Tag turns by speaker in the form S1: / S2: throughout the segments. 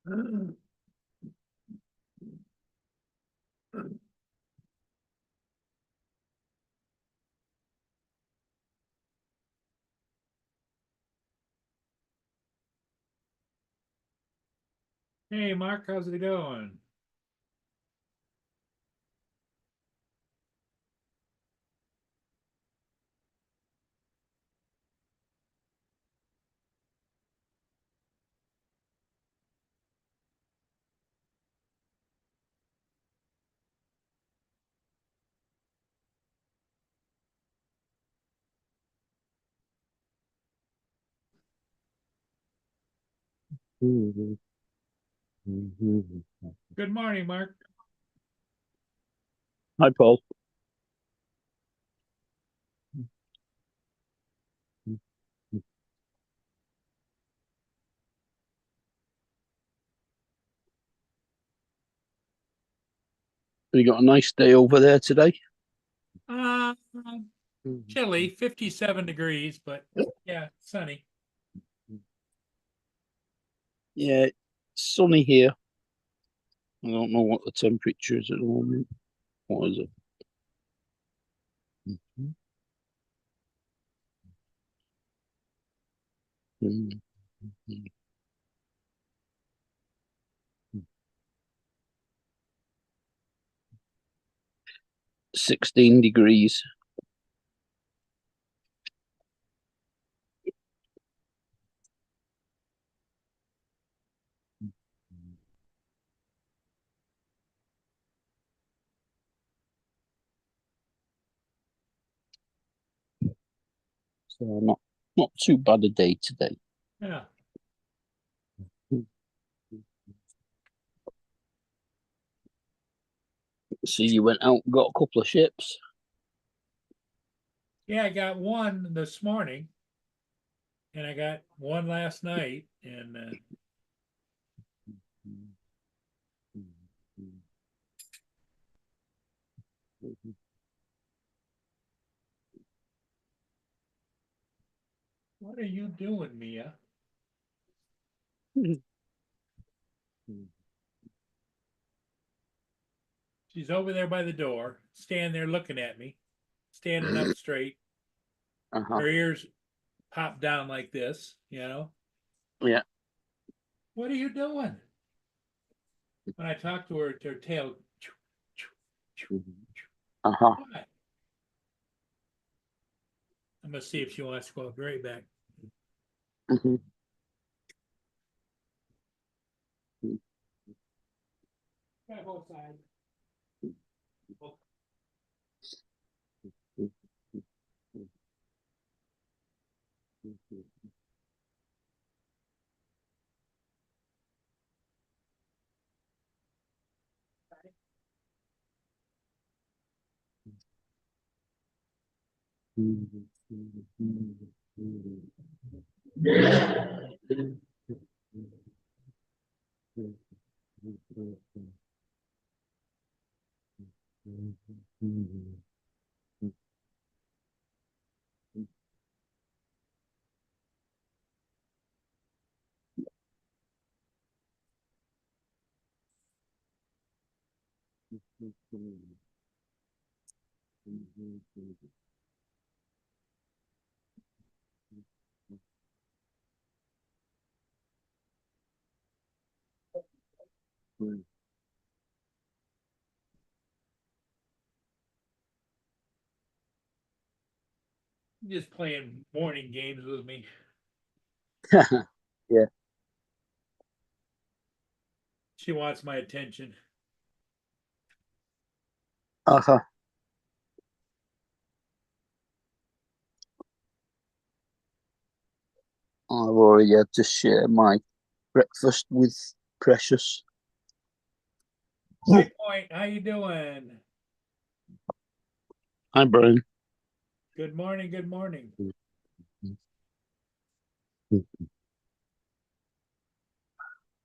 S1: Hey, Mark, how's it going? Good morning, Mark.
S2: Hi, Paul. Have you got a nice day over there today?
S1: Uh, chilly, 57 degrees, but yeah, sunny.
S2: Yeah, it's sunny here. I don't know what the temperature is at the moment. What is it? 16 degrees. So not too bad a day today.
S1: Yeah.
S2: So you went out and got a couple of ships.
S1: Yeah, I got one this morning and I got one last night. And what are you doing, Mia? She's over there by the door, standing there looking at me, standing up straight,
S2: Uh-huh.
S1: her ears popped down like this.
S2: Yeah.
S1: What are you doing? When I talk to her tail,
S2: Uh-huh.
S1: what? I'm gonna see if she wants to go. Be right back.
S2: Mhm.
S1: Try both sides. Just playing morning games with me.
S2: Yeah.
S1: She wants my attention.
S2: Uh-huh. I've already had to share my breakfast with Precious.
S1: High Point, how you doing?
S2: Hi, Brian.
S1: Good morning. Good morning.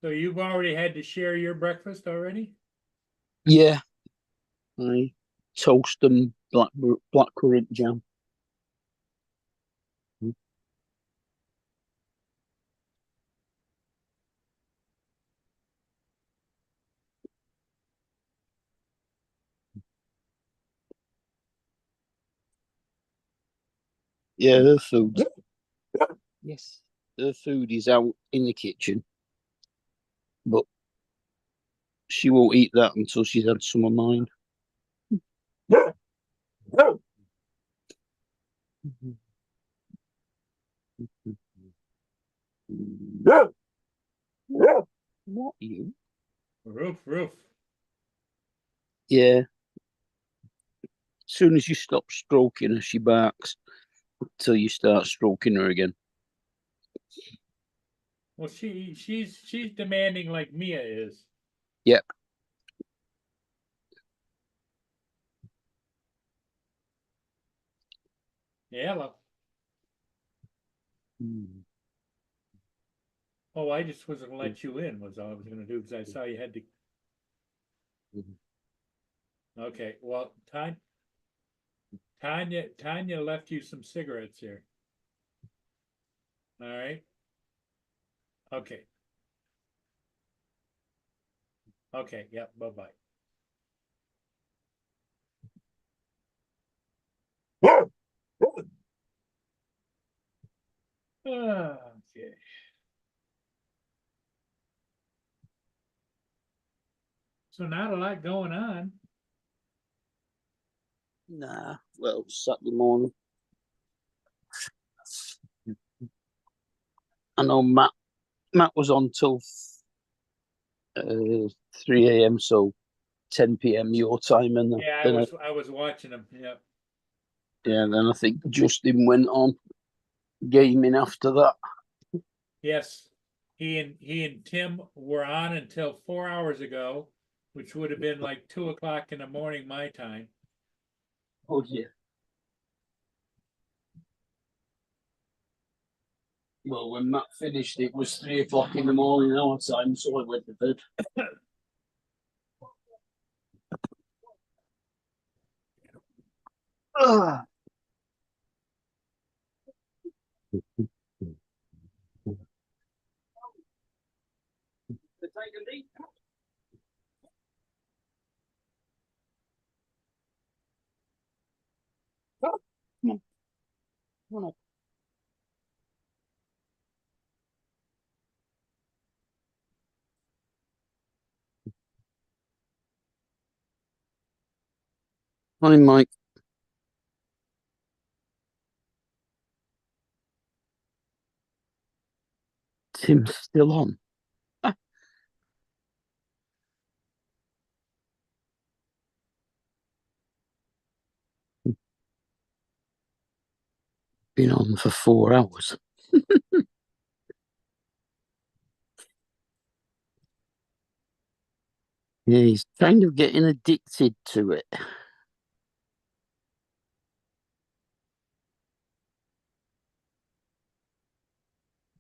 S1: So you've already had to share your breakfast already?
S2: Yeah, I toast and blackcurrant jam. Mm-hmm. Yeah, her food. Yes. Her food is out in the kitchen, but she won't eat that until she's had some of mine. What you?
S1: Roof, roof.
S2: Yeah. As soon as you stop stroking her, she barks until you start stroking her again.
S1: Well, she's demanding like Mia is.
S2: Yep.
S1: Yeah. Oh, I just was gonna let you in. Was all I was gonna do because I saw you had to. Okay. Well, Tanya left you some cigarettes here. All right. Okay. Okay. Yep. Bye bye. Okay. So not a lot going on.
S2: Nah. Well, Saturday morning. I know Matt was on till 3 a.m. So 10 p.m. your time, and
S1: Yeah,
S2: then
S1: I was watching them. Yep.
S2: then I think Justin went on gaming after that.
S1: Yes. He and Tim were on until 4 hours ago, which would have been like 2 o'clock in the morning my time.
S2: Oh yeah. Well, when Matt finished, it was 3 o'clock in the morning our time, so I went to bed. Ah. Come on. Come on. Hi, Mike. Tim's still on. Ah, been on for 4 hours. Yeah, he's kind of getting addicted to it.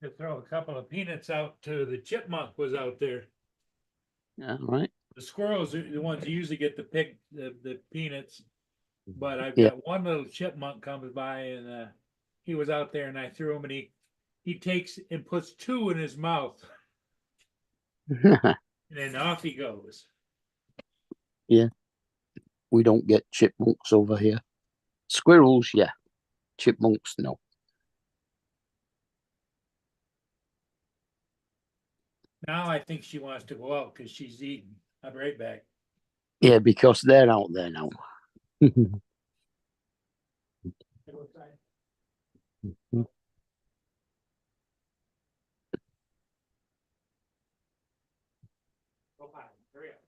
S1: To throw a couple of peanuts out to the chipmunk was out there.
S2: All right.
S1: The squirrels are the ones who usually get the peanuts, but I've
S2: Yeah.
S1: got one little chipmunk comes by and he was out there and I threw him and he takes and puts two in his mouth and then off he goes.
S2: Yeah. We don't get chipmunks over here. Squirrels, yeah. Chipmunks, no.
S1: Now I think she wants to go out because she's eating. I'll be right back.
S2: Yeah, because they're out there now.
S1: Go potty. Hurry up.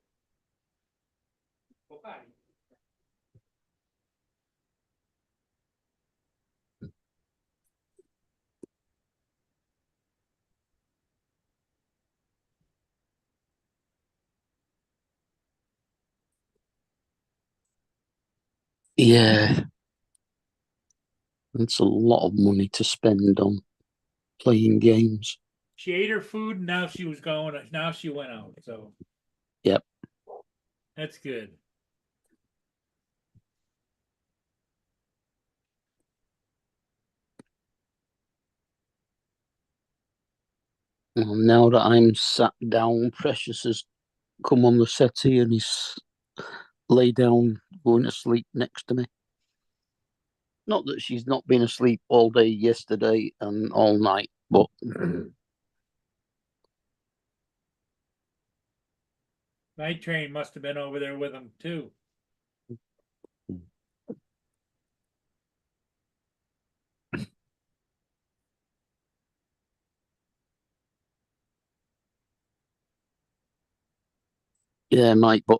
S1: Go potty.
S2: Yeah, it's a lot of money to spend on playing games.
S1: She ate her food and now she was going. Now she went out. So
S2: Yep.
S1: that's good.
S2: Well, now that I'm sat down, Precious has come on the settee and he's lay down, going to sleep next to me. Not that she's not been asleep all day yesterday and all night, but
S1: Night Train must have been over there with him too.
S2: yeah, mate. But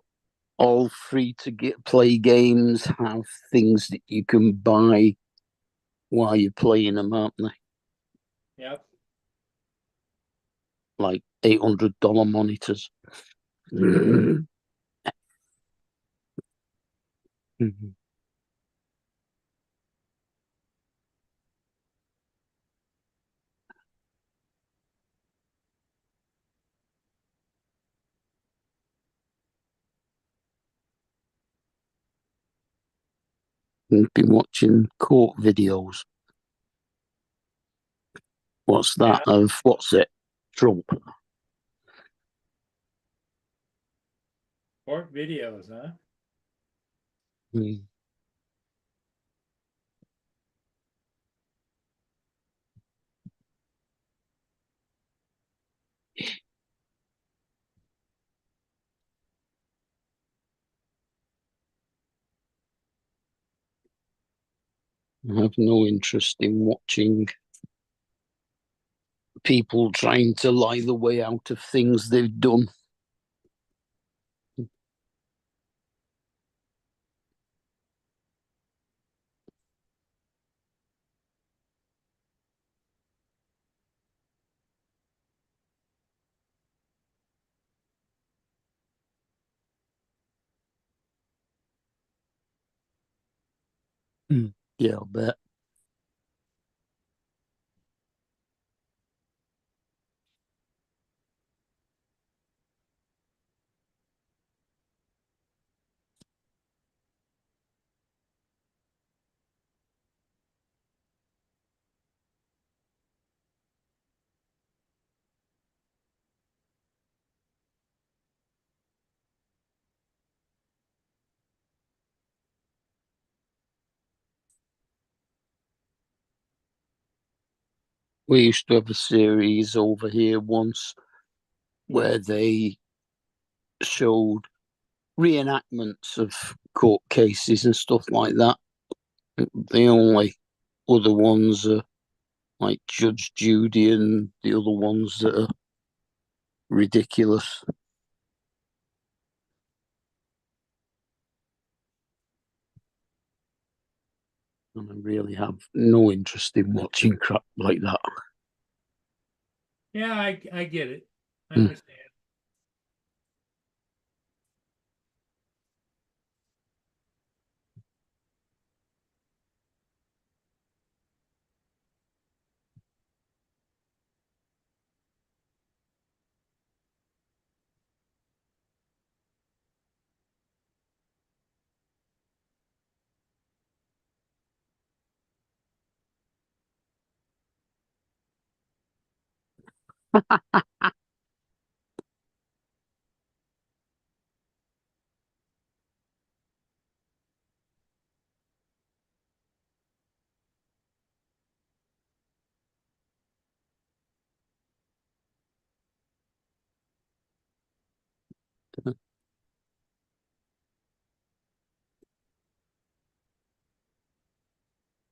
S2: all free to get play games have things that you can buy while you're playing them, aren't they?
S1: Yep.
S2: Like $800 monitors. Been watching court videos. What's that of what's it? Trump.
S1: Court videos, huh?
S2: Mm. I have no interest in watching people trying to lie the way out of things they've done. Yeah, I'll bet. We used to have a series over here once where they showed reenactments of court cases and stuff like that. The only other ones are like Judge Judy and the other ones that are ridiculous. And I really have no interest in watching crap like that.
S1: Yeah, I get it. I
S2: Mm.
S1: understand.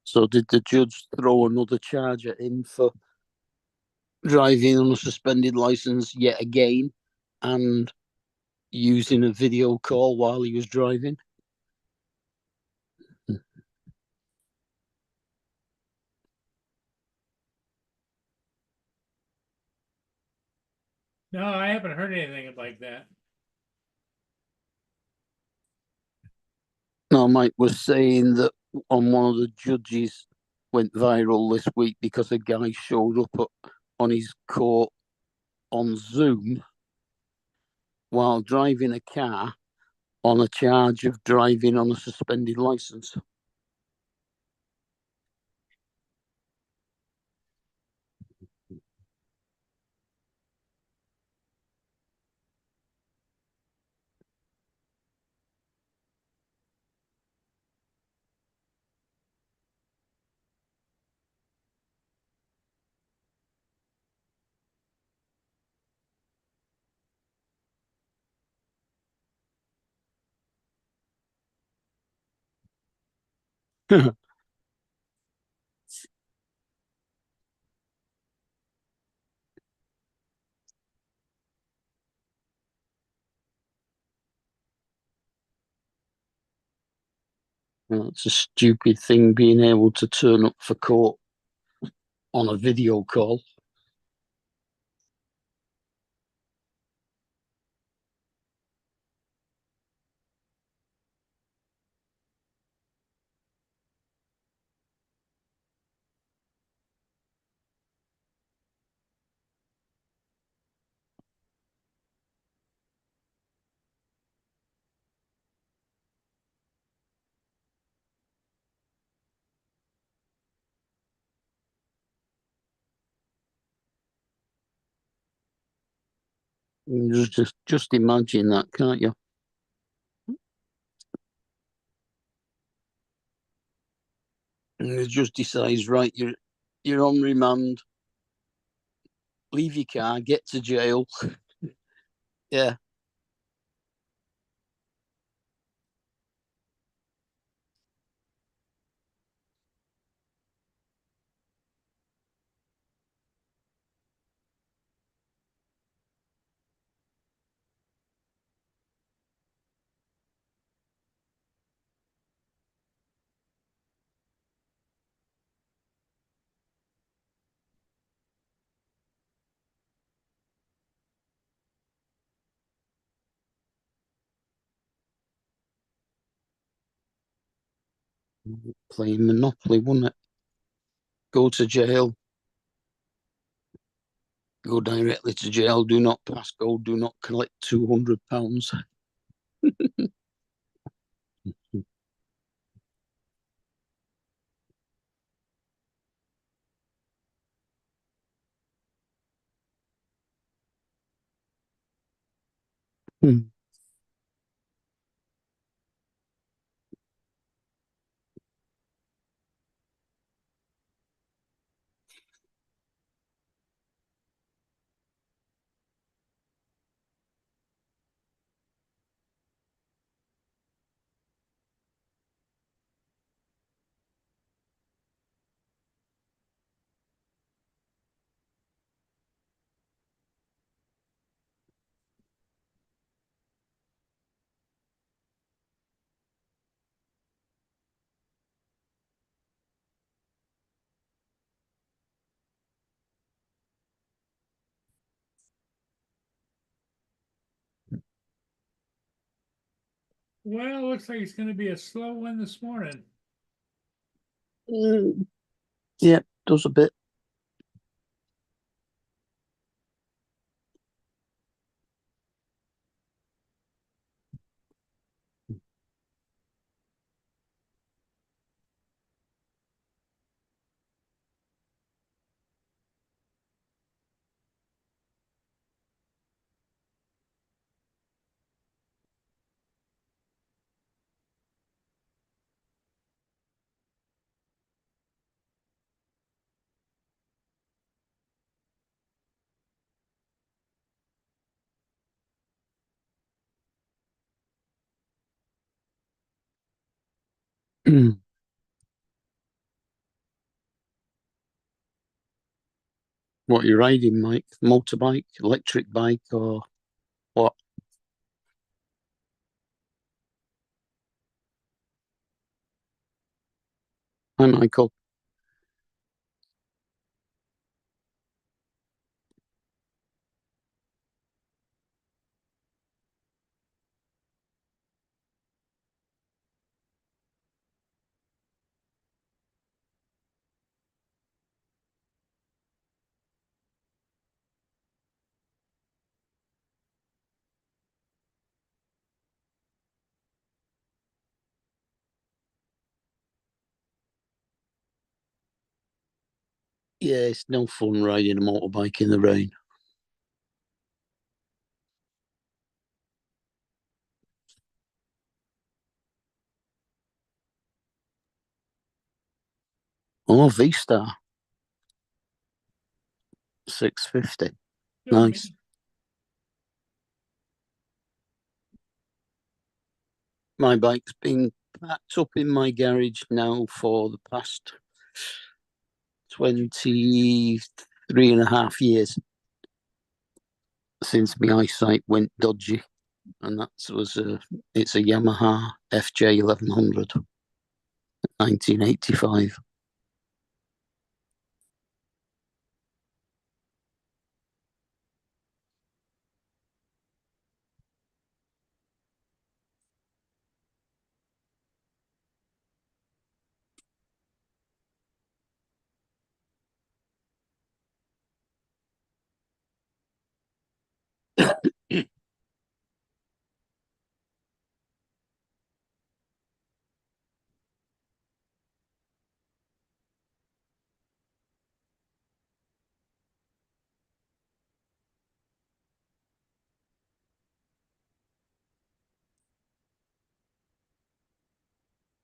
S2: So did the judge throw another charge at him for driving on a suspended license yet again and using a video call while he was driving?
S1: No, I haven't heard anything like that.
S2: No, Mike was saying that on one of the judges went viral this week because a guy showed up on his court on Zoom while driving a car on a charge of driving on a suspended license. It's a stupid thing being able to turn up for court on a video call. Just imagine that, can't you? And it just decides, right, you're on remand, leave your car, get to jail. Yeah. Playing Monopoly, wouldn't it? Go to jail, go directly to jail, do not pass go, do not collect £200.
S1: Well, looks like it's going to be a slow one this morning.
S2: Yeah, does a bit. What are you riding, Mike? Motorbike, electric bike, or what? Hi, Michael. Yeah, it's no fun riding a motorbike in the rain. Oh, V-Star 650. Nice. My bike's been packed up in my garage now for the past 23.5 years since my eyesight went dodgy, and it's a Yamaha FJ 1100, 1985.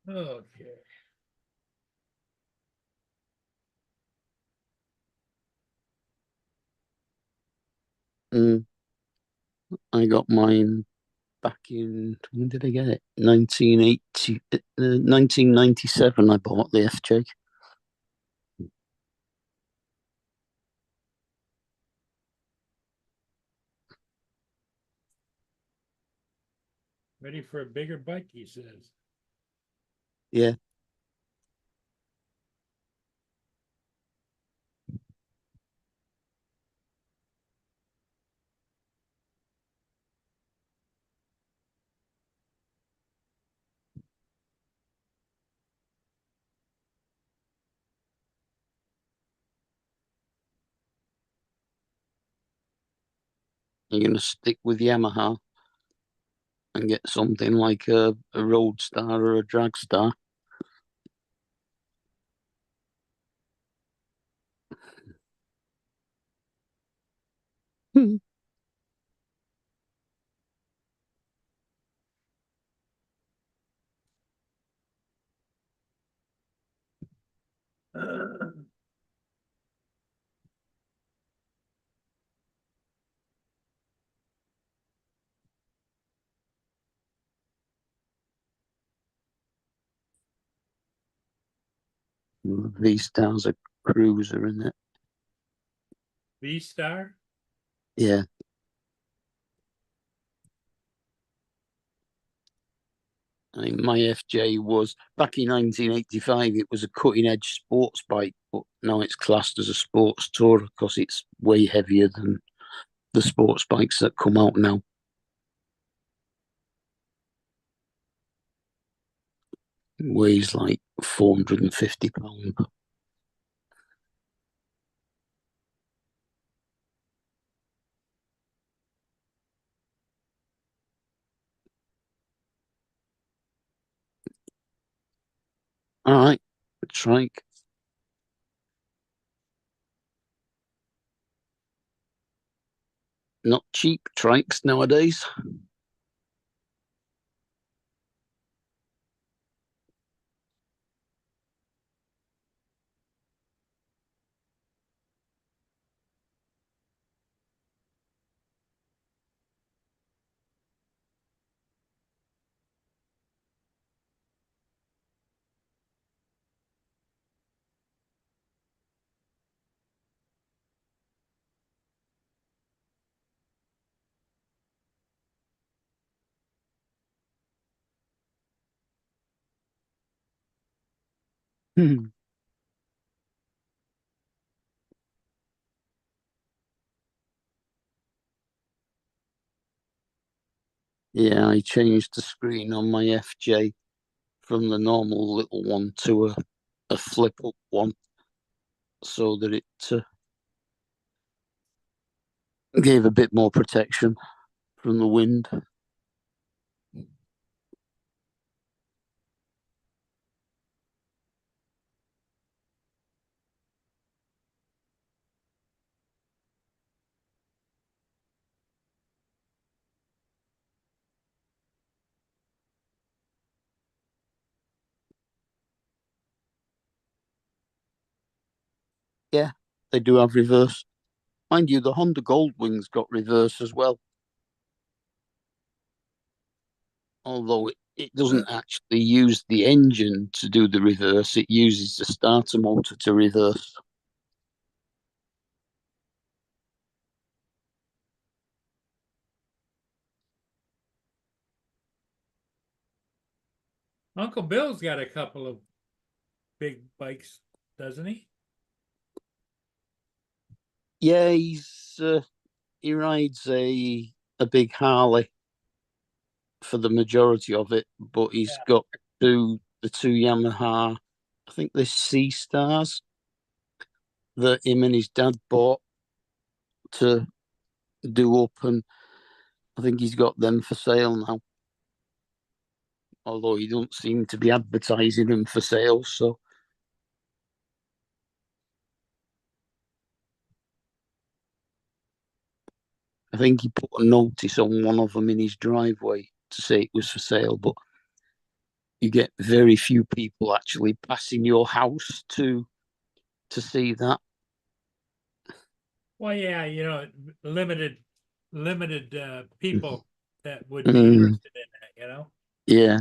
S1: Okay.
S2: I got mine back in, when did I get it? 1997. I bought the FJ.
S1: Ready for a bigger bike, he says.
S2: Yeah. You're going to stick with Yamaha and get something like a Roadstar or a Dragstar. V-Star's a cruiser, isn't it?
S1: V-Star?
S2: Yeah. I mean, my FJ was back in 1985. It was a cutting-edge sports bike, but now it's classed as a sports tourer because it's way heavier than the sports bikes that come out now. It weighs like 450 pounds. All right, trike. Not cheap trikes nowadays. Yeah, I changed the screen on my FJ from the normal little one to a flip up one so that it gave a bit more protection from the wind. Yeah, they do have reverse. Mind you, the Honda Goldwing's got reverse as well. Although it doesn't actually use the engine to do the reverse. It uses the starter motor to reverse.
S1: Uncle Bill's got a couple of big bikes, doesn't he?
S2: Yeah, he rides a big Harley for the majority of it, but he's got the two Yamaha, I think they're Sea Stars, that him and his dad bought to do up, and I think he's got them for sale now. Although he don't seem to be advertising them for sale, so I think he put a notice on one of them in his driveway to say it was for sale, but you get very few people actually passing your house to see that.
S1: Well, yeah, limited people that would be
S2: Mm,
S1: interested in that.
S2: yeah.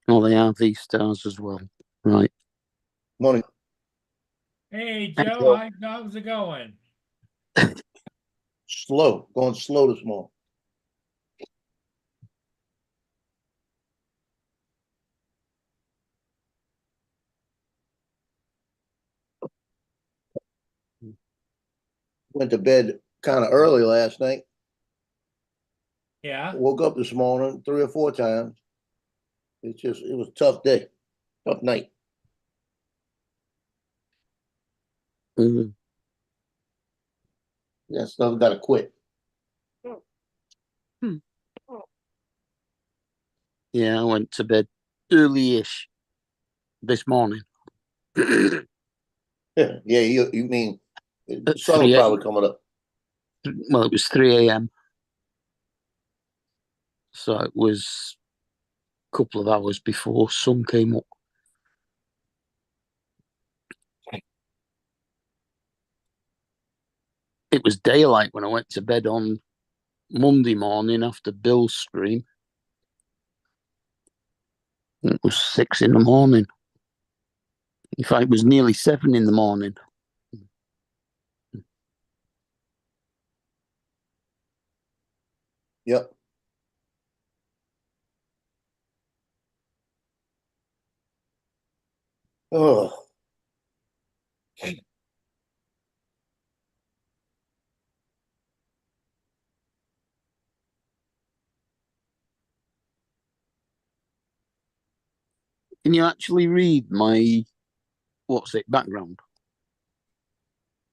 S2: Oh, they are these stars as well. Right.
S3: Morning.
S1: Hey,
S2: Hey,
S1: Joe,
S2: Joe.
S1: how's it going?
S3: Slow, going slow this morning. Went to bed kind of early last night.
S1: Yeah.
S3: Woke up this morning 3 or 4 times. It was a tough day, tough night.
S2: Mm,
S3: That stuff got to quit.
S2: yeah, I went to bed early-ish this morning.
S3: Yeah, you mean the
S2: At
S3: sun
S2: 3
S3: probably coming up.
S2: well, it was 3 a.m. So it was a couple of hours before sun came up. It was daylight when I went to bed on Monday morning after Bill's stream. It was 6 in the morning. In fact, it was nearly 7 in the morning.
S3: Yep. Oh,
S2: Can you actually read my background?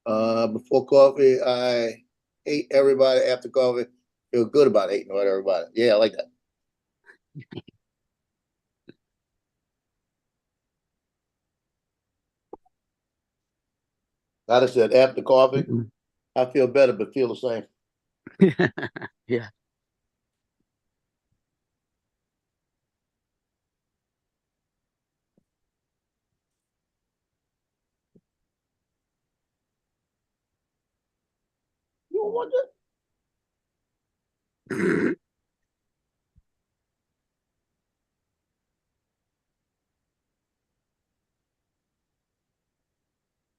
S3: before coffee, I ate everybody. After coffee, feel good about eating about everybody. Yeah, I like that. I just said after coffee, I feel better, but feel the same.
S2: Yeah.
S3: You don't want that?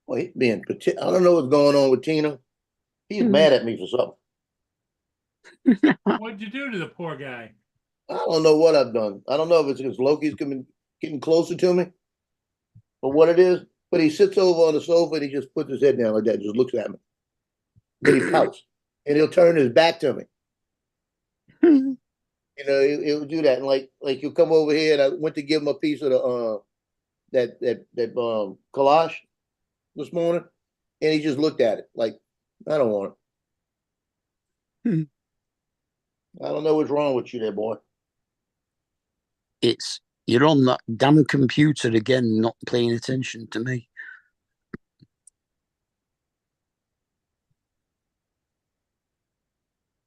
S3: Well, he being I don't know what's going on with Tina. He's mad at me for something.
S1: What'd you do to the poor guy?
S3: I don't know what I've done. I don't know if it's because Loki's getting closer to me or what it is, but he sits over on the sofa and he just puts his head down like that, just looks at me. Then he pouts and he'll turn his back to me. He'll do that. And like he'll come over here and I went to give him a piece of the that collage this morning and he just looked at it like, I don't want it. I don't know what's wrong with you there, boy.
S2: You're on that damn computer again, not paying attention to me.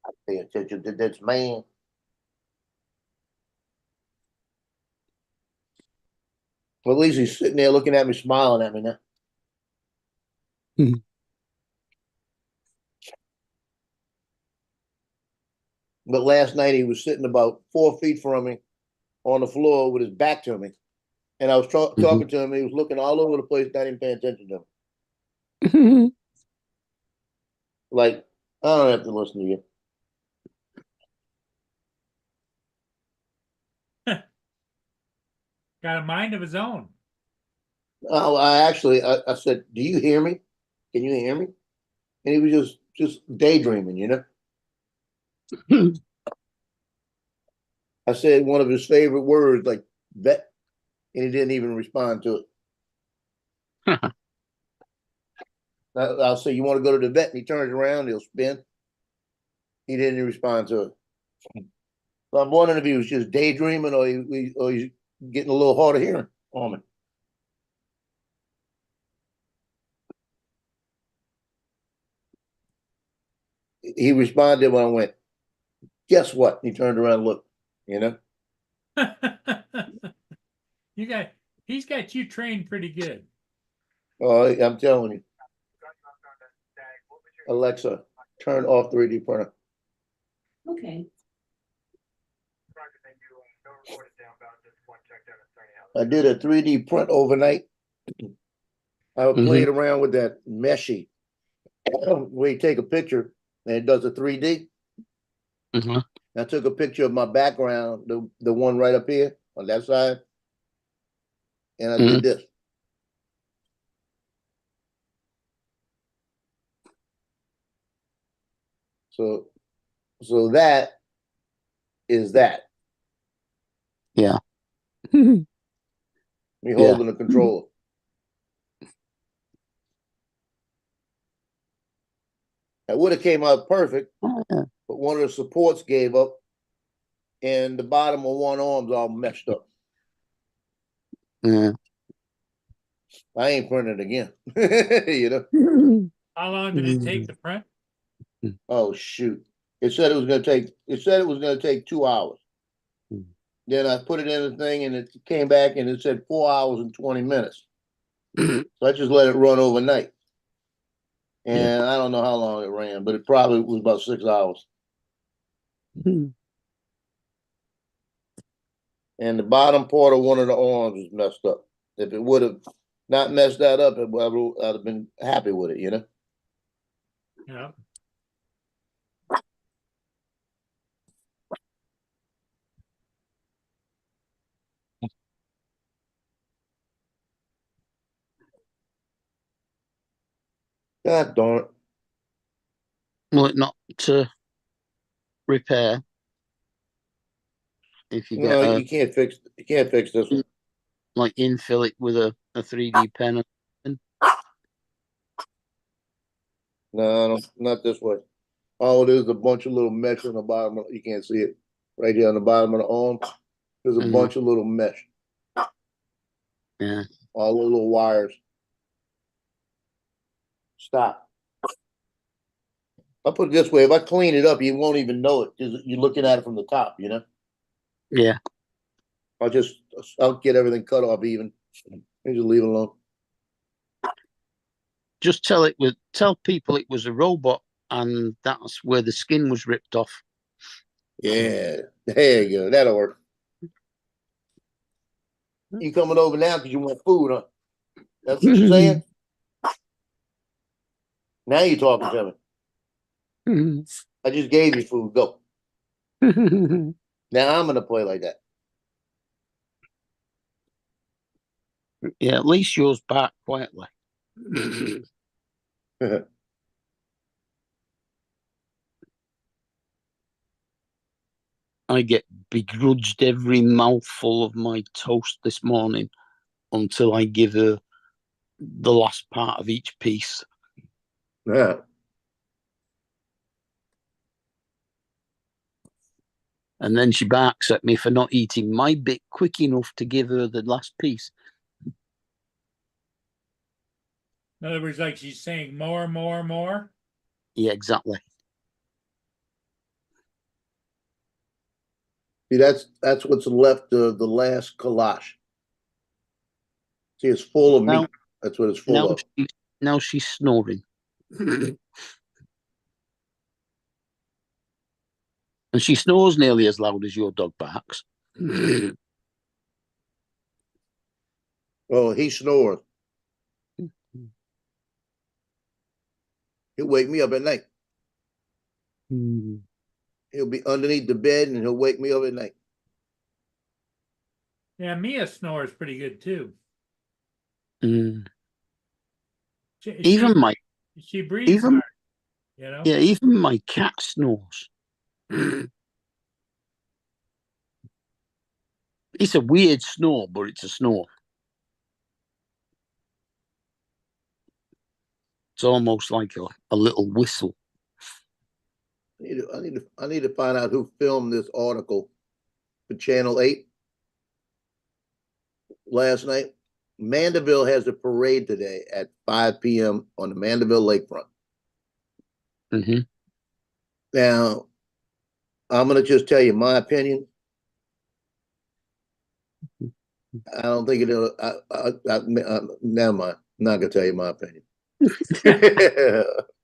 S3: I pay attention to this man. Well, at least he's sitting there looking at me, smiling at me now.
S2: Mhm.
S3: But last night he was sitting about 4 feet from me on the floor with his back to me. And I was talking to him. He was looking all over the place, not even paying attention to me. Like, I don't have to listen to you.
S1: Got a mind of his own.
S3: I said, "Do you hear me? Can you hear me?" And he was just daydreaming, you know. I said one of his favorite words, like vet, and he didn't even respond to it. I'll say, "You want to go to the vet?" And he turns around, he'll spin. He didn't even respond to it. So I'm wondering if he was just daydreaming or he's getting a little hard of hearing on me. He responded when I went, "Guess what?" He turned around and looked, you know.
S1: He's got you trained pretty good.
S3: Oh, I'm telling you. Alexa, turn off 3D printer.
S4: Okay.
S3: I did a 3D print overnight. I played around with that meshy where you take a picture and it does a 3D. I took a picture of my background, the one right up here on that side, and I did this. So that is that.
S2: Yeah.
S3: Me holding a controller. It would have came out perfect, but one of the supports gave up, and the bottom of one arm's all messed up.
S2: Yeah.
S3: I ain't printing it again. You know.
S1: How long did it take to print?
S3: Oh shoot! It said it was going to take 2 hours. Then I put it in the thing, and it came back, and it said 4 hours and 20 minutes. So I just let it run overnight, and I don't know how long it ran, but it probably was about 6 hours. And the bottom part of one of the arms is messed up. If it would have not messed that up, I'd have been happy with it, you know.
S1: Yeah.
S3: God darn it.
S2: Well, not to repair. If you
S3: No,
S2: get
S3: you can't fix this one.
S2: like infill it with a 3D pen.
S3: No, not this way. Oh, there's a bunch of little mesh on the bottom. You can't see it right here on the bottom of the arm. There's a bunch of little mesh.
S2: Yeah.
S3: All the little wires. Stop. I'll put it this way: if I clean it up, you won't even know it because you're looking at it from the top. You know.
S2: Yeah.
S3: I'll get everything cut off even. And just leave it alone.
S2: Just tell people it was a robot, and that's where the skin was ripped off.
S3: Yeah, there you go. That'll work. You coming over now because you want food, huh? That's what you're saying? Now you're talking to me. I just gave you food. Go. Now I'm gonna play like that.
S2: Yeah, at least yours back quietly. I get begrudged every mouthful of my toast this morning until I give her the last part of each piece.
S3: Yeah.
S2: And then she barks at me for not eating my bit quick enough to give her the last piece.
S1: In other words, like she's saying more, more, more.
S2: Yeah, exactly.
S3: See, that's what's left of the last kolache. See, it's full of meat. That's what it's full of.
S2: Now she's snoring. And she snores nearly as loud as your dog barks.
S3: Oh, he snores. He'll wake me up at night. He'll be underneath the bed and he'll wake me up at night.
S1: Yeah, Mia snores pretty good too.
S2: Mm.
S1: She,
S2: Even
S1: she,
S2: my
S1: she breathes
S2: even
S1: hard, you know?
S2: yeah, even my cat snores. It's a weird snore, but it's a snore. It's almost like a little whistle.
S3: I need to find out who filmed this article for Channel 8 last night. Mandeville has a parade today at 5 p.m. on the Mandeville lakefront.
S2: Mm-hmm.
S3: Now, I'm going to just tell you my opinion. I don't think it'll. Never mind. I'm not going to tell you my opinion.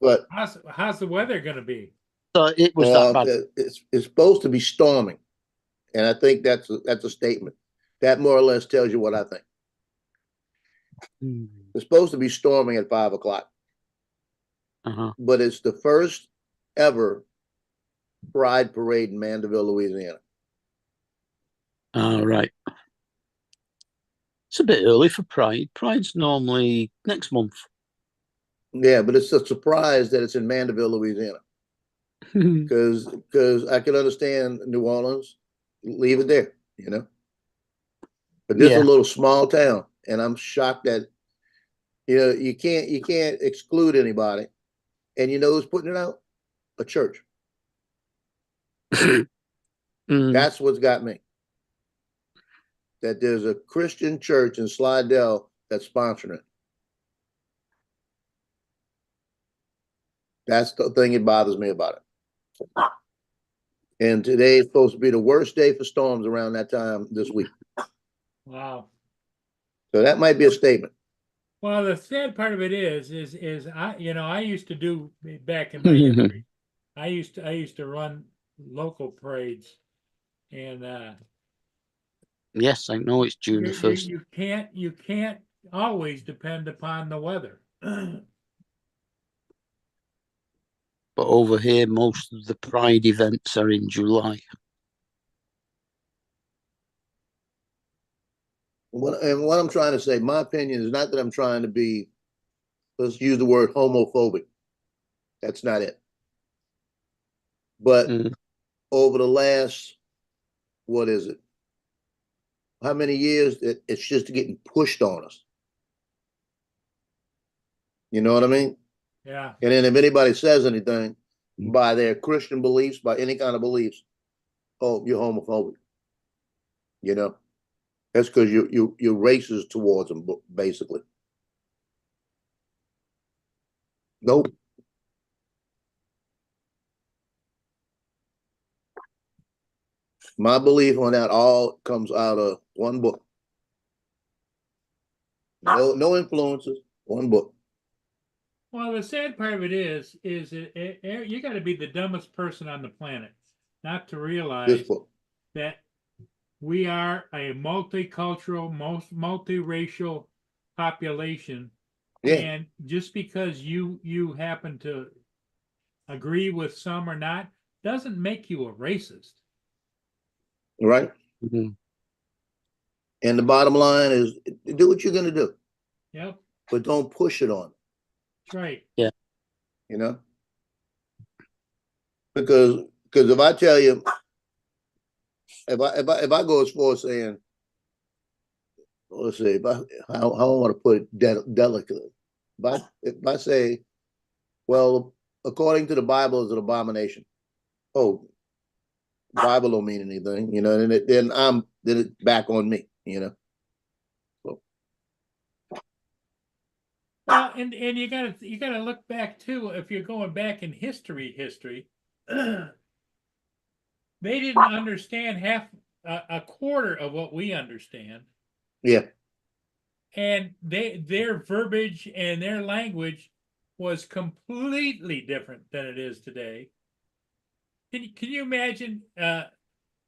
S3: But
S1: How's the weather going to be?
S2: So it was that bad.
S3: it's supposed to be storming, and I think that's a statement. That more or less tells you what I think. It's supposed to be storming at 5 o'clock, but it's the first ever Pride parade in Mandeville, Louisiana.
S2: All right. It's a bit early for Pride. Pride's normally next month.
S3: Yeah, but it's a surprise that it's in Mandeville, Louisiana. Because I can understand New Orleans, leave it there, you know. But this is a little small town, and I'm shocked that you can't exclude anybody. And you know who's putting it out? A church. That's what's got me. That there's a Christian church in Slidell that's sponsoring it. That's the thing that bothers me about it. And today is supposed to be the worst day for storms around that time this week.
S1: Wow.
S3: So that might be a statement.
S1: Well, the sad part of it is I used to do back in my history. I used to run local parades, and
S2: yes, I know it's June the 1st.
S1: You can't always depend upon the weather.
S2: But over here, most of the Pride events are in July.
S3: What I'm trying to say, my opinion is not that I'm trying to be, let's use the word homophobic. That's not it. But over the last, what is it? How many years it's just getting pushed on us? You know what I mean?
S1: Yeah.
S3: And then if anybody says anything by their Christian beliefs, by any kind of beliefs, oh, you're homophobic. You know, that's because you're racist towards them, basically. Nope. My belief on that all comes out of one book. No influences, one book.
S1: Well, the sad part of it is you got to be the dumbest person on the planet not to realize that we are a multicultural, multiracial population.
S3: Yeah.
S1: And just because you happen to agree with some or not doesn't make you a racist.
S3: Right. And the bottom line is do what you're going to do.
S1: Yep.
S3: But don't push it on.
S1: That's right.
S2: Yeah.
S3: You know? Because if I tell you, if I go as far as saying, let's see, how I want to put it delicately. If I say, well, according to the Bible, is an abomination. Oh, Bible don't mean anything, you know, and then it's back on me, you know. So.
S1: Well, and you gotta look back too. If you're going back in history, they didn't understand half a quarter of what we understand.
S3: Yeah.
S1: and their verbiage and their language was completely different than it is today. Can you imagine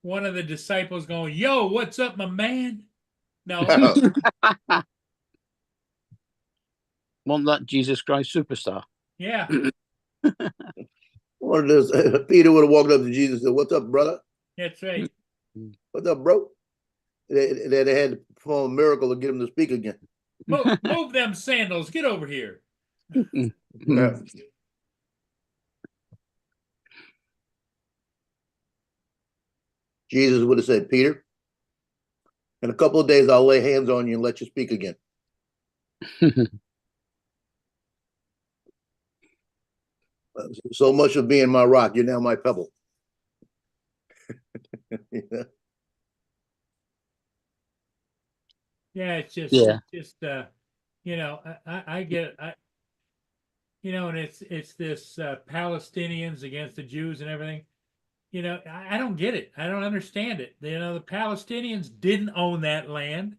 S1: one of the disciples going, "Yo, what's up, my man"? No.
S2: Want that Jesus Christ superstar?
S1: Yeah.
S3: One of those, Peter would have walked up to Jesus and said, "What's up, brother?
S1: That's right.
S3: What's up, bro?" They had to perform a miracle to get him to speak again.
S1: Move them sandals. Get over here.
S3: Yeah. Jesus would have said, "Peter, in a couple of days, I'll lay hands on you and let you speak again." So much of being my rock, you're now my pebble. Yeah.
S1: Yeah, it's just,
S2: Yeah.
S1: you know, I get, you know, and it's this Palestinians against the Jews and everything. You know, I don't get it. I don't understand it. You know, the Palestinians didn't own that land.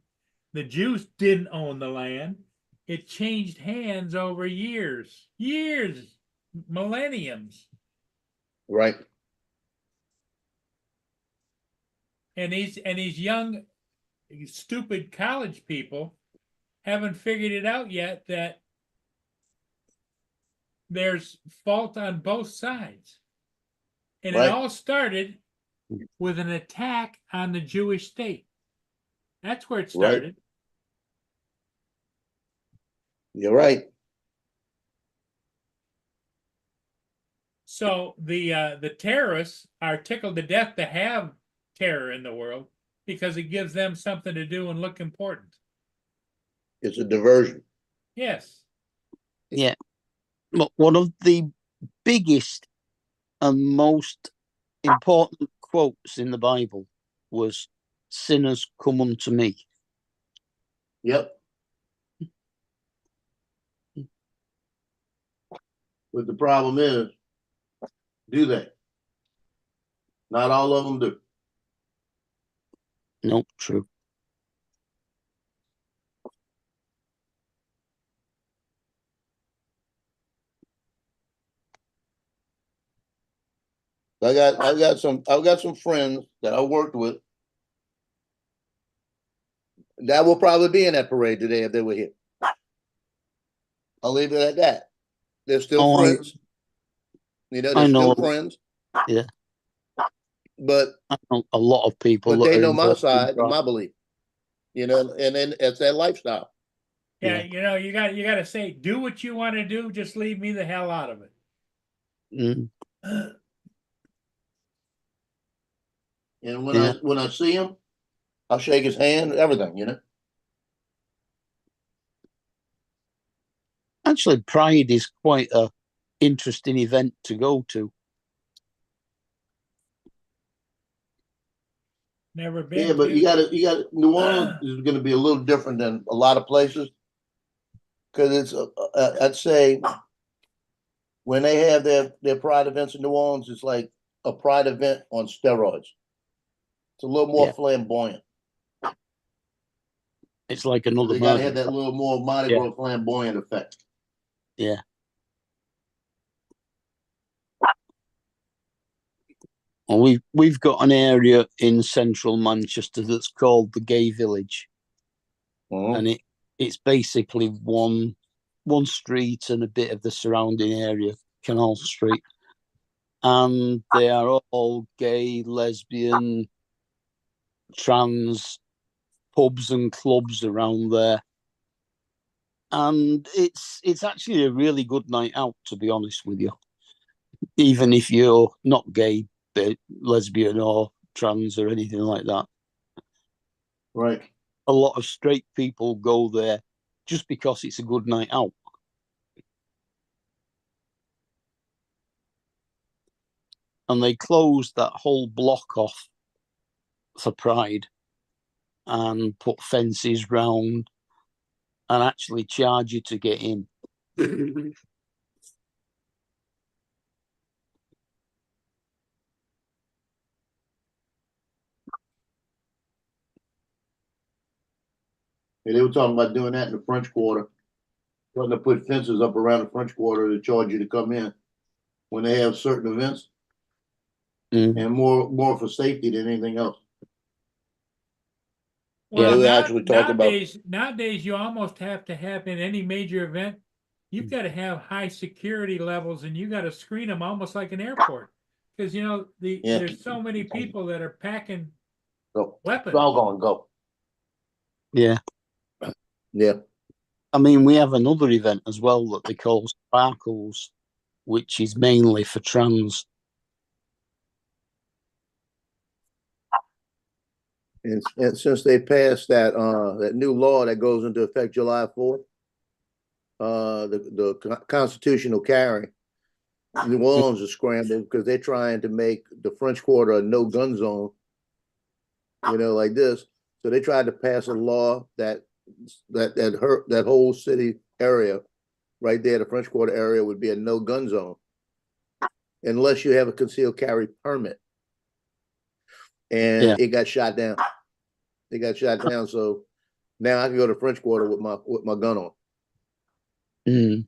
S1: The Jews didn't own the land. It changed hands over years, millenniums.
S3: Right.
S1: And these young, stupid college people haven't figured it out yet that there's fault on both sides. And
S3: Right.
S1: it all started with an attack on the Jewish state. That's where it started.
S3: Right. You're right.
S1: So the terrorists are tickled to death to have terror in the world because it gives them something to do and look important.
S3: It's a diversion.
S1: Yes.
S2: Yeah. But one of the biggest and most important quotes in the Bible was, "Sinners, come unto me."
S3: Yep. But the problem is, do they? Not all of them do.
S2: No, true.
S3: I've got some friends that I worked with that will probably be in that parade today if they were here. I'll leave it at that. They're still friends. You know, they're still friends.
S2: Yeah.
S3: But
S2: I know a lot of people.
S3: But they know my side, my belief. You know, and then it's that lifestyle.
S1: Yeah, you know, you got to say, do what you want to do, just leave me the hell out of it.
S2: Mm.
S3: And when I see him, I'll shake his hand, everything, you know.
S2: Actually, Pride is quite a interesting event to go to.
S1: Never been.
S3: Yeah, but you got New Orleans is going to be a little different than a lot of places because it's I'd say when they have their Pride events in New Orleans, it's like a Pride event on steroids. It's a little more flamboyant.
S2: It's like another.
S3: They got to have that little more Mardi Gras flamboyant effect.
S2: Yeah. Well, we've got an area in central Manchester that's called the Gay Village, and it's basically one street and a bit of the surrounding area, Canal Street, and they are all gay, lesbian, trans pubs and clubs around there, and it's actually a really good night out, to be honest with you, even if you're not gay, lesbian or trans or anything like that.
S3: Right.
S2: A lot of straight people go there just because it's a good night out. And they closed that whole block off for Pride and put fences round and actually charge you to get in.
S3: And they were talking about doing that in the French Quarter. Trying to put fences up around the French Quarter to charge you to come in when they have certain events, and more for safety than anything else.
S1: Well,
S3: They were actually talking about.
S1: nowadays you almost have to have in any major event, you've got to have high security levels and you got to screen them almost like an airport. Because you know, there's so many people that are packing weapons.
S3: Doggone go.
S2: Yeah.
S3: Yeah.
S2: I mean, we have another event as well that they call Sparkles, which is mainly for trans.
S3: And since they passed that new law that goes into effect July 4th, the constitutional carry, New Orleans is scrambling because they're trying to make the French Quarter a no gun zone. You know, like this. So they tried to pass a law that whole city area right there, the French Quarter area, would be a no gun zone unless you have a concealed carry permit. And it got shot down. It got shot down. So now I can go to French Quarter with my gun on. You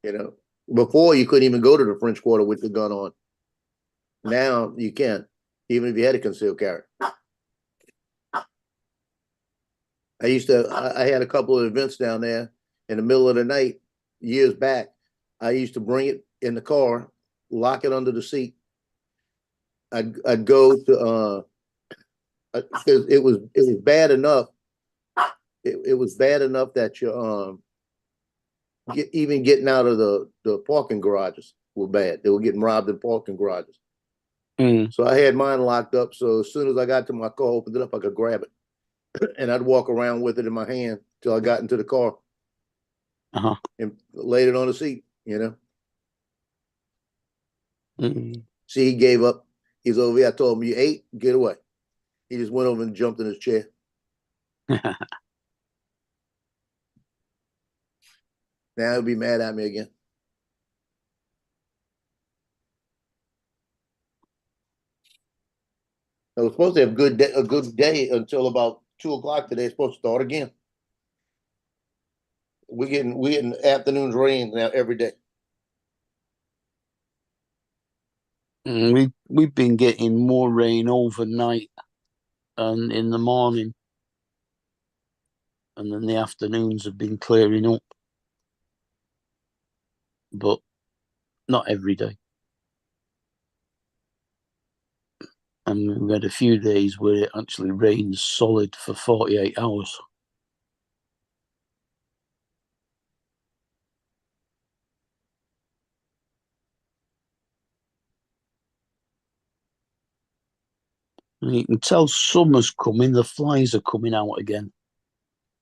S3: know, before you couldn't even go to the French Quarter with the gun on. Now you can, even if you had a concealed carry. I had a couple of events down there in the middle of the night years back. I used to bring it in the car, lock it under the seat. I'd go to it was bad enough. It was bad enough that you even getting out of the parking garages were bad. They were getting robbed in parking garages. So I had mine locked up. So as soon as I got to my car, opened it up, I could grab it. And I'd walk around with it in my hand till I got into the car and laid it on the seat, you know. See, he gave up. He's over here. I told him, "You ate, get away." He just went over and jumped in his chair. Now he'll be mad at me again. I was supposed to have a good day until about 2 o'clock today. It's supposed to start again. We're getting afternoons rain now every day.
S2: We've been getting more rain overnight and in the morning, and then the afternoons have been clearing up, but not every day. And we had a few days where it actually rains solid for 48 hours. And you can tell summer's coming, the flies are coming out again.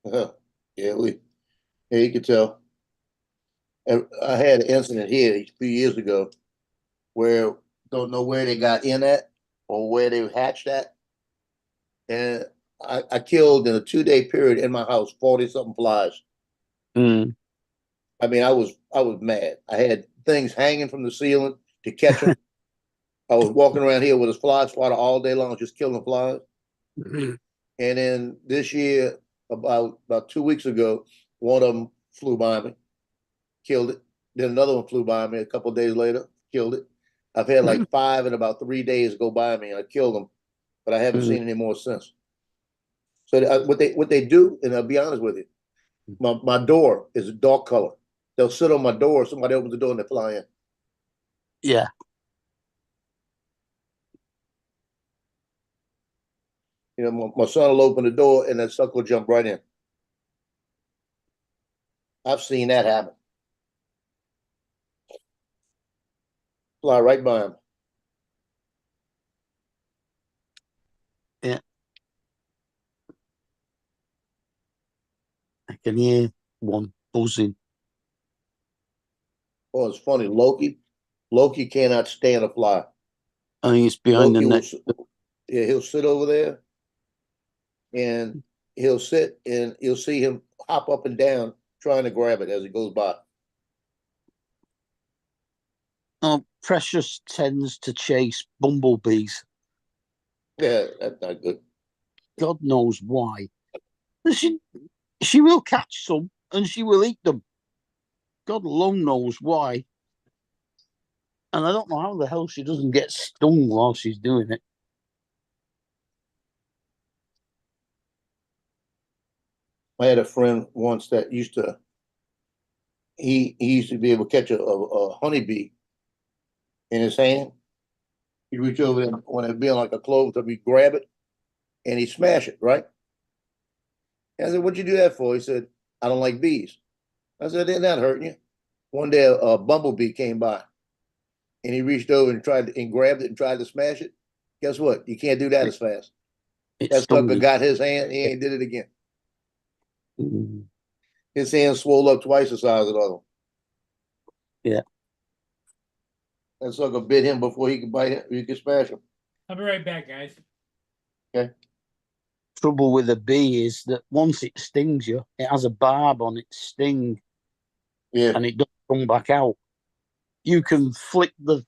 S3: Yeah, you could tell. I had an incident here a few years ago where don't know where they got in at or where they hatched at. And I killed in a 2-day period in my house 40-something flies. I mean, I was mad. I had things hanging from the ceiling to catch them. I was walking around here with a fly swatter all day long, just killing flies. And then this year, about 2 weeks ago, one of them flew by me, killed it. Then another one flew by me a couple of days later, killed it. I've had like 5 in about 3 days go by me, and I killed them, but I haven't seen any more since. So what they do, and I'll be honest with you, my door is a dark color. They'll sit on my door. Somebody opens the door and they fly in.
S2: Yeah.
S3: You know, my son will open the door and that sucker will jump right in. I've seen that happen. Fly right by him.
S2: Yeah. I can hear one buzzing.
S3: Oh, it's funny. Loki cannot stand a fly.
S2: I think it's behind the neck.
S3: He'll sit over there and he'll sit and you'll see him hop up and down trying to grab it as he goes by.
S2: Oh, Precious tends to chase bumblebees.
S3: Yeah, that's not good.
S2: God knows why. she will catch some and she will eat them. God alone knows why. And I don't know how the hell she doesn't get stung while she's doing it.
S3: I had a friend once that used to, he used to be able to catch a honeybee in his hand. He'd reach over there when it'd be like a clove, he'd grab it and he'd smash it, right? And I said, "What'd you do that for?" He said, "I don't like bees." I said, "They're not hurting you." One day a bumblebee came by and he reached over and grabbed it and tried to smash it. Guess what? You can't do that as fast.
S2: It
S3: That
S2: stung
S3: sucker
S2: me.
S3: got his hand, he ain't did it again.
S2: Mm.
S3: His hand swelled up twice the size of the other one.
S2: Yeah.
S3: That sucker bit him before he could bite him, he could smash him.
S1: I'll be right back, guys.
S2: Trouble with a bee is that once it stings you, it has a barb on its sting
S3: Yeah,
S2: and it doesn't come back out. You can flick the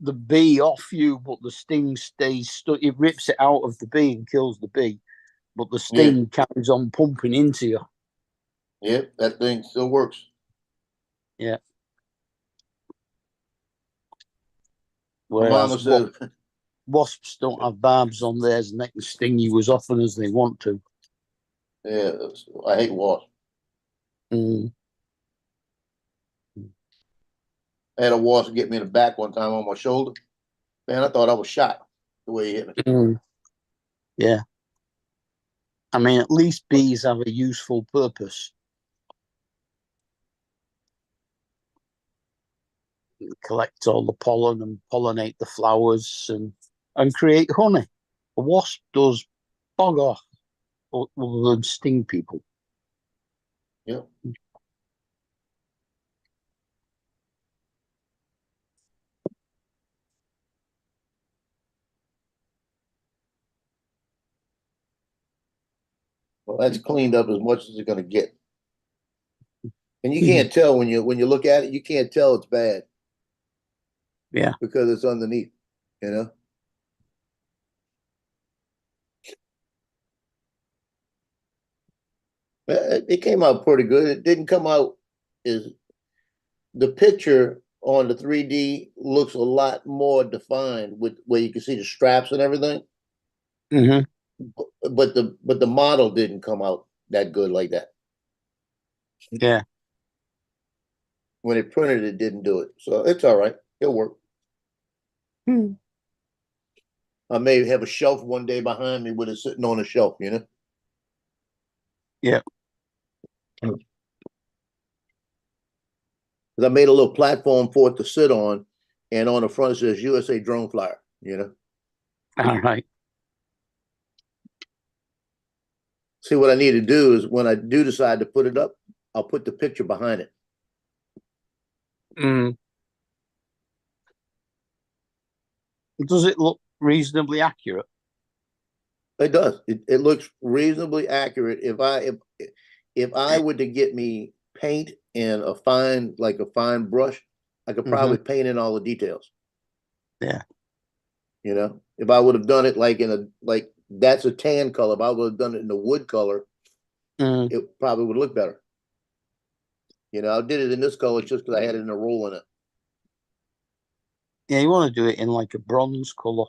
S2: bee off you, but the sting stays stuck. It rips it out of the bee and kills the bee, but the sting carries on pumping into you.
S3: yeah, that thing still works.
S2: Yeah.
S3: My mama
S2: Whereas
S3: said,
S2: wasps don't have barbs on theirs and they can sting you as often as they want to.
S3: yeah, I hate wasps.
S2: Mm.
S3: I had a wasp get me in the back one time on my shoulder. Man, I thought I was shot the way he hit me.
S2: Mm. Yeah. I mean, at least bees have a useful purpose. Collect all the pollen and pollinate the flowers and create honey. A wasp does bog off other than sting people.
S3: Yeah. Well, that's cleaned up as much as it's gonna get. And you can't tell when you look at it, you can't tell it's bad.
S2: Yeah.
S3: Because it's underneath, you know. It came out pretty good. It didn't come out as the picture on the 3D looks a lot more defined with where you can see the straps and everything.
S2: Mm-hmm.
S3: But the model didn't come out that good like that.
S2: Yeah.
S3: When it printed, it didn't do it. So it's all right. It'll work.
S2: Mm.
S3: I may have a shelf one day behind me with it sitting on a shelf, you know?
S2: Yeah.
S3: Because I made a little platform for it to sit on, and on the front it says USA Drone Flyer, you know?
S2: All right.
S3: See, what I need to do is when I do decide to put it up, I'll put the picture behind it.
S2: Mm. Does it look reasonably accurate?
S3: It does. It looks reasonably accurate. If I were to get me paint and a fine brush, I could probably paint in all the details.
S2: Yeah.
S3: You know, if I would have done it like that's a tan color, if I would have done it in the wood color, it probably would look better. You know, I did it in this color just because I had it in a roll in it.
S2: Yeah, you want to do it in like a bronze color.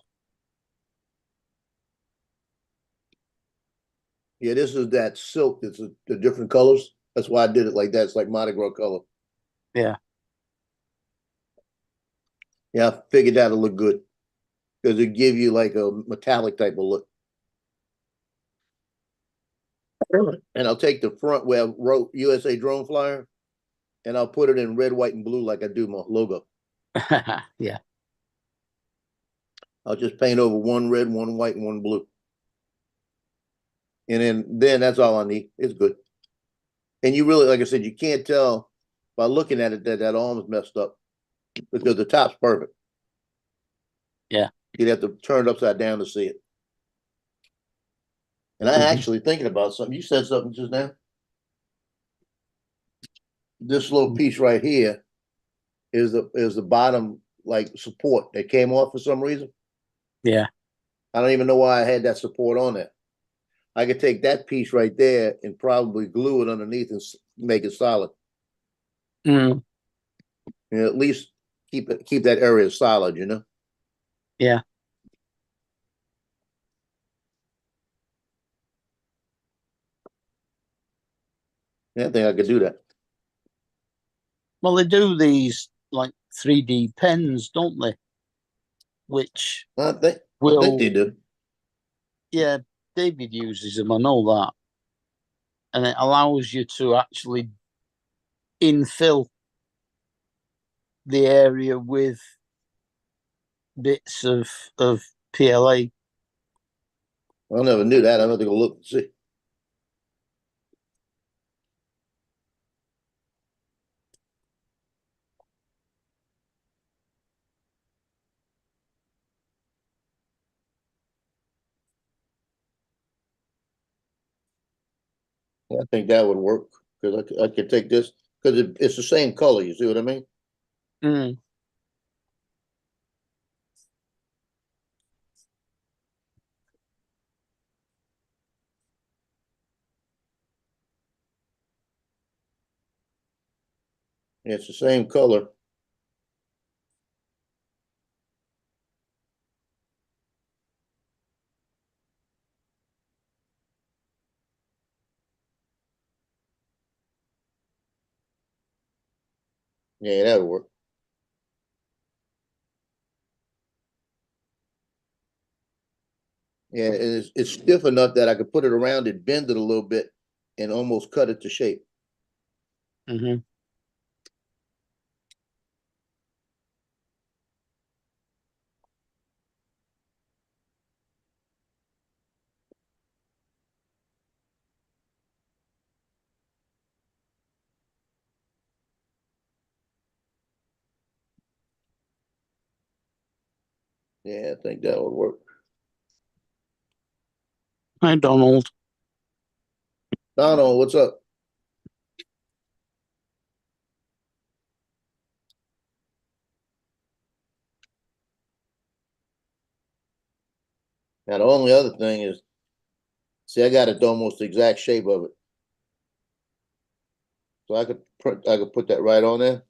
S3: Yeah, this is that silk. It's the different colors. That's why I did it like that. It's like Mardi Gras color.
S2: Yeah.
S3: Yeah, I figured that'll look good because it give you like a metallic type of look. And I'll take the front where I wrote USA Drone Flyer, and I'll put it in red, white, and blue like I do my logo.
S2: Yeah.
S3: I'll just paint over one red, one white, and one blue. And then that's all I need. It's good. And you really, like I said, you can't tell by looking at it that arm's messed up because the top's perfect.
S2: Yeah.
S3: You'd have to turn it upside down to see it. And I actually thinking about something. You said something just now. This little piece right here is the bottom like support that came off for some reason.
S2: Yeah.
S3: I don't even know why I had that support on there. I could take that piece right there and probably glue it underneath and make it solid.
S2: Mm,
S3: And at least keep that area solid, you know?
S2: yeah.
S3: Yeah, I think I could do that.
S2: Well, they do these like 3D pens, don't they? Which
S3: I think
S2: will,
S3: they do.
S2: yeah, David uses them. I know that, and it allows you to actually infill the area with bits of PLA.
S3: I never knew that. I'm gonna go look and see. Yeah, I think that would work because I could take this because it's the same color. You see what I mean?
S2: Mm.
S3: Yeah, it's the same color. Yeah, that'll work. Yeah, it's stiff enough that I could put it around it, bend it a little bit, and almost cut it to shape.
S2: Mm-hmm.
S3: Yeah, I think that would work.
S2: Hi, Donald.
S3: Donald, what's up? Now the only other thing is, see, I got it almost the exact shape of it, so I could put that right on there.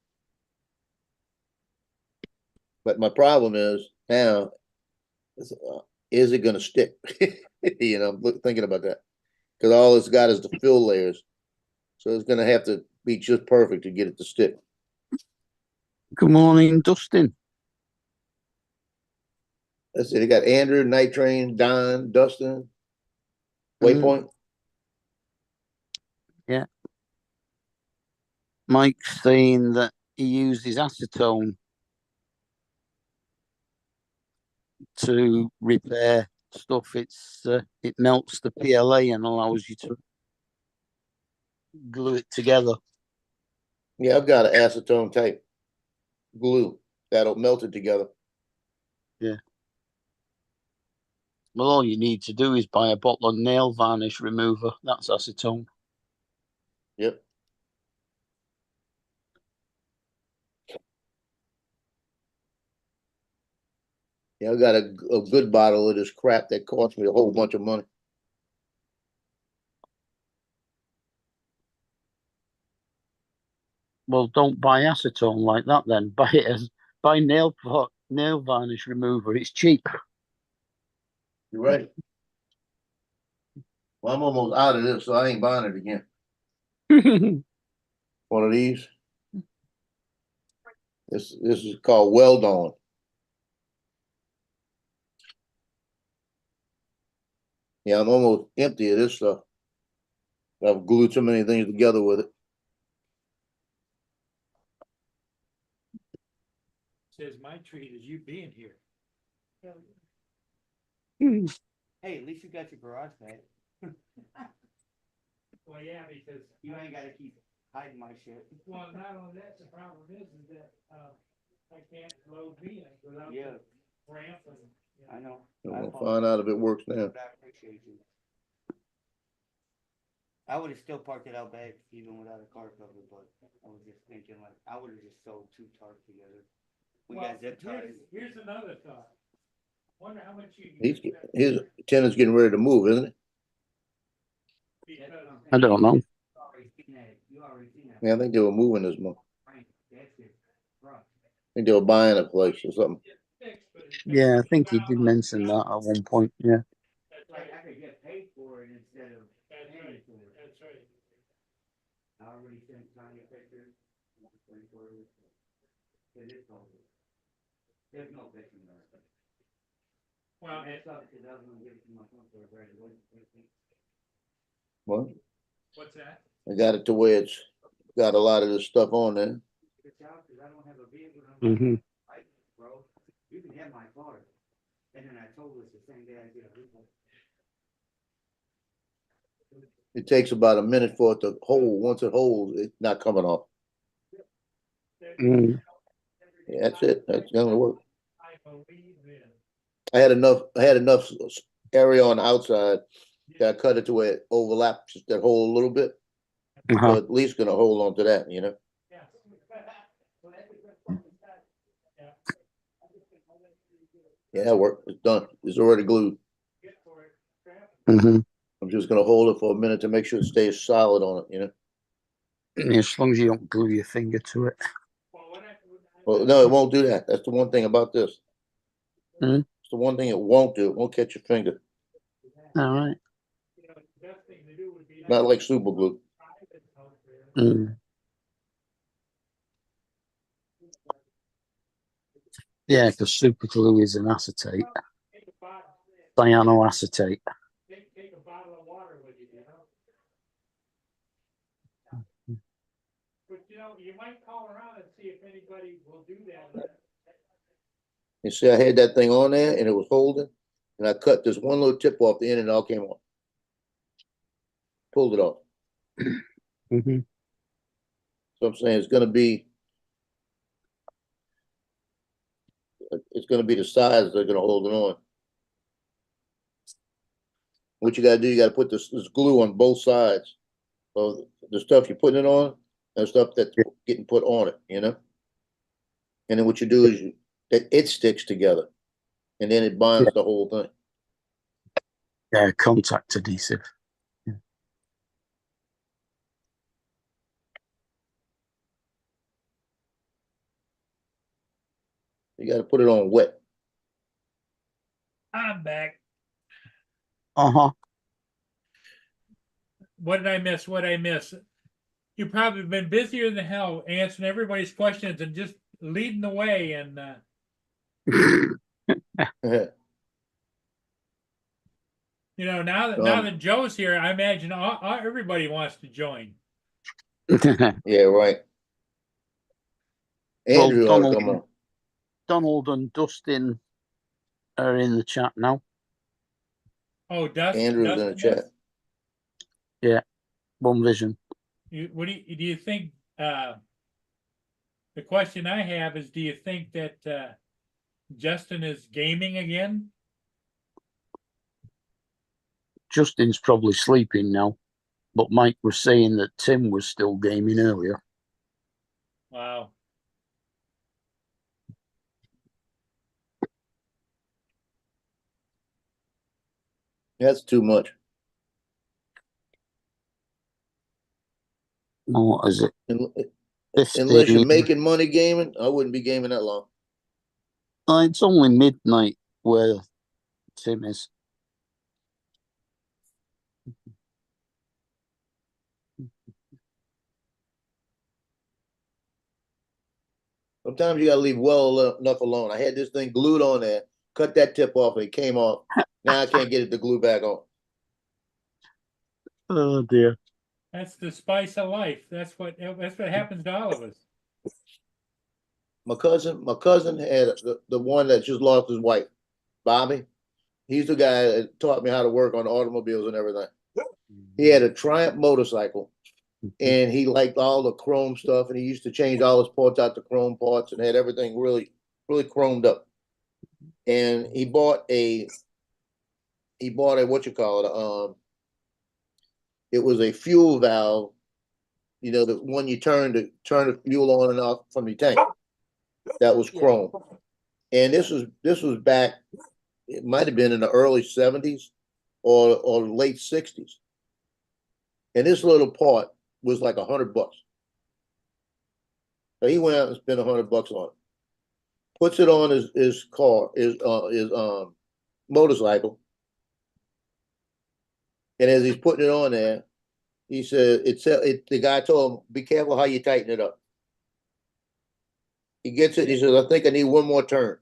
S3: But my problem is now, is it going to stick? You know, thinking about that because all it's got is the fill layers, so it's going to have to be just perfect to get it to stick.
S2: Good morning, Dustin.
S3: Let's see, they got Andrew, Night Train, Don, Dustin, Waypoint.
S2: Yeah. Mike's saying that he uses acetone to repair stuff. It melts the PLA and allows you to glue it together.
S3: Yeah, I've got an acetone type glue that'll melt it together.
S2: Yeah. Well, all you need to do is buy a bottle of nail varnish remover. That's acetone.
S3: Yep. Yeah, I got a good bottle of this crap that cost me a whole bunch of money.
S2: Well, don't buy acetone like that then. Buy nail varnish remover. It's cheap.
S3: You're right. Well, I'm almost out of this, so I ain't buying it again. One of these. This is called Weld On. Yeah, I'm almost empty of this stuff. I've glued so many things together with it.
S1: Says my treat is you being here.
S5: Hey, at least you got your garage back.
S1: Well, yeah, because
S5: You ain't gotta keep hiding my shit.
S1: well, not only that, the problem is that I can't load vehicles without
S5: Yeah,
S1: the ramp and.
S5: I know.
S3: I'm
S5: I
S3: gonna
S5: apologize,
S3: find out if it works now.
S5: but I appreciate you. I would have still parked it out back even without a car cover, but I was just thinking like, I would have just sewed two tarps together. We
S1: Well,
S5: got zip ties.
S1: here's another thought. Wonder how much you.
S3: His tenant's getting ready to move, isn't it?
S2: I don't know.
S3: Yeah, I think they were moving this month. I think they were buying a place or something.
S2: Yeah, I think he did mention that at one point. Yeah.
S5: Like I could get paid for it instead of
S1: That's
S5: paying
S1: right.
S5: for it.
S1: That's right.
S5: I already sent Tanya pictures. It is over. There's no fixing that.
S1: Well,
S5: That's up to them when give it to my phone for a very good.
S3: What?
S1: what's that?
S3: I got it to where it's got a lot of this stuff on there.
S5: It's out because I don't have a vehicle.
S2: Mm-hmm.
S5: Bro, you can have my car. And then I told her it's the same day I did a report.
S3: It takes about a minute for it to hold. Once it holds, it's not coming off.
S2: Mm.
S3: Yeah, that's it. That's gonna work.
S1: I believe in.
S3: I had enough area on the outside that I cut it to where it overlaps just that hole a little bit. So
S2: Uh-huh.
S3: at least gonna hold on to that, you know?
S1: Yes.
S3: Yeah, it worked. It's done. It's already glued.
S2: Mm-hmm.
S3: I'm just gonna hold it for a minute to make sure it stays solid on it, you know?
S2: As long as you don't glue your finger to it.
S3: Well, no, it won't do that. That's the one thing about this.
S2: Mm.
S3: It's the one thing it won't do. It won't catch your finger.
S2: All right.
S3: Not like super glue.
S2: Mm. Yeah, because super glue is an acetate, cyanoacetate.
S1: Take a bottle of water with you, you know? But you might call around and see if anybody will do that.
S3: You see, I had that thing on there and it was holding, and I cut this one little tip off the end and it all came off. Pulled it off.
S2: Mm-hmm.
S3: So I'm saying it's gonna be the sides that are gonna hold it on. What you gotta do, you gotta put this glue on both sides of the stuff you're putting it on and stuff that's getting put on it, you know? And then what you do is it sticks together and then it binds the whole thing.
S2: Yeah, contact adhesive.
S3: You gotta put it on wet.
S1: I'm back.
S2: Uh-huh.
S1: What did I miss? What did I miss? You've probably been busier than hell answering everybody's questions and just leading the way. And now that Joe's here, I imagine everybody wants to join.
S3: Yeah, right. Andrew ought to come on.
S2: Donald and Dustin are in the chat now.
S1: Oh, Dustin.
S3: Andrew's in the chat.
S2: Yeah, One Vision.
S1: Do you think? The question I have is, do you think that Justin is gaming again?
S2: Justin's probably sleeping now, but Mike was saying that Tim was still gaming earlier.
S1: Wow.
S3: That's too much.
S2: What is it?
S3: Unless you're making money gaming, I wouldn't be gaming that long.
S2: It's only midnight where Tim is.
S3: Sometimes you gotta leave well enough alone. I had this thing glued on there, cut that tip off, and it came off. Now I can't get it to glue back on.
S2: Oh dear.
S1: That's the spice of life. That's what happens to all of us.
S3: My cousin had the one that just lost his wife, Bobby. He's the guy that taught me how to work on automobiles and everything. He had a Triumph motorcycle, and he liked all the chrome stuff, and he used to change all his parts out to chrome parts and had everything really, really chromed up. And he bought a what you call it? It was a fuel valve, the one you turn the fuel on and off from the tank. That was chrome. And this was back, it might have been in the early 70s or late 60s. And this little part was like $100. So he went out and spent $100 on it. Puts it on his car, his motorcycle. And as he's putting it on there, he said, the guy told him, be careful how you tighten it up. He gets it, he says, I think I need one more turn.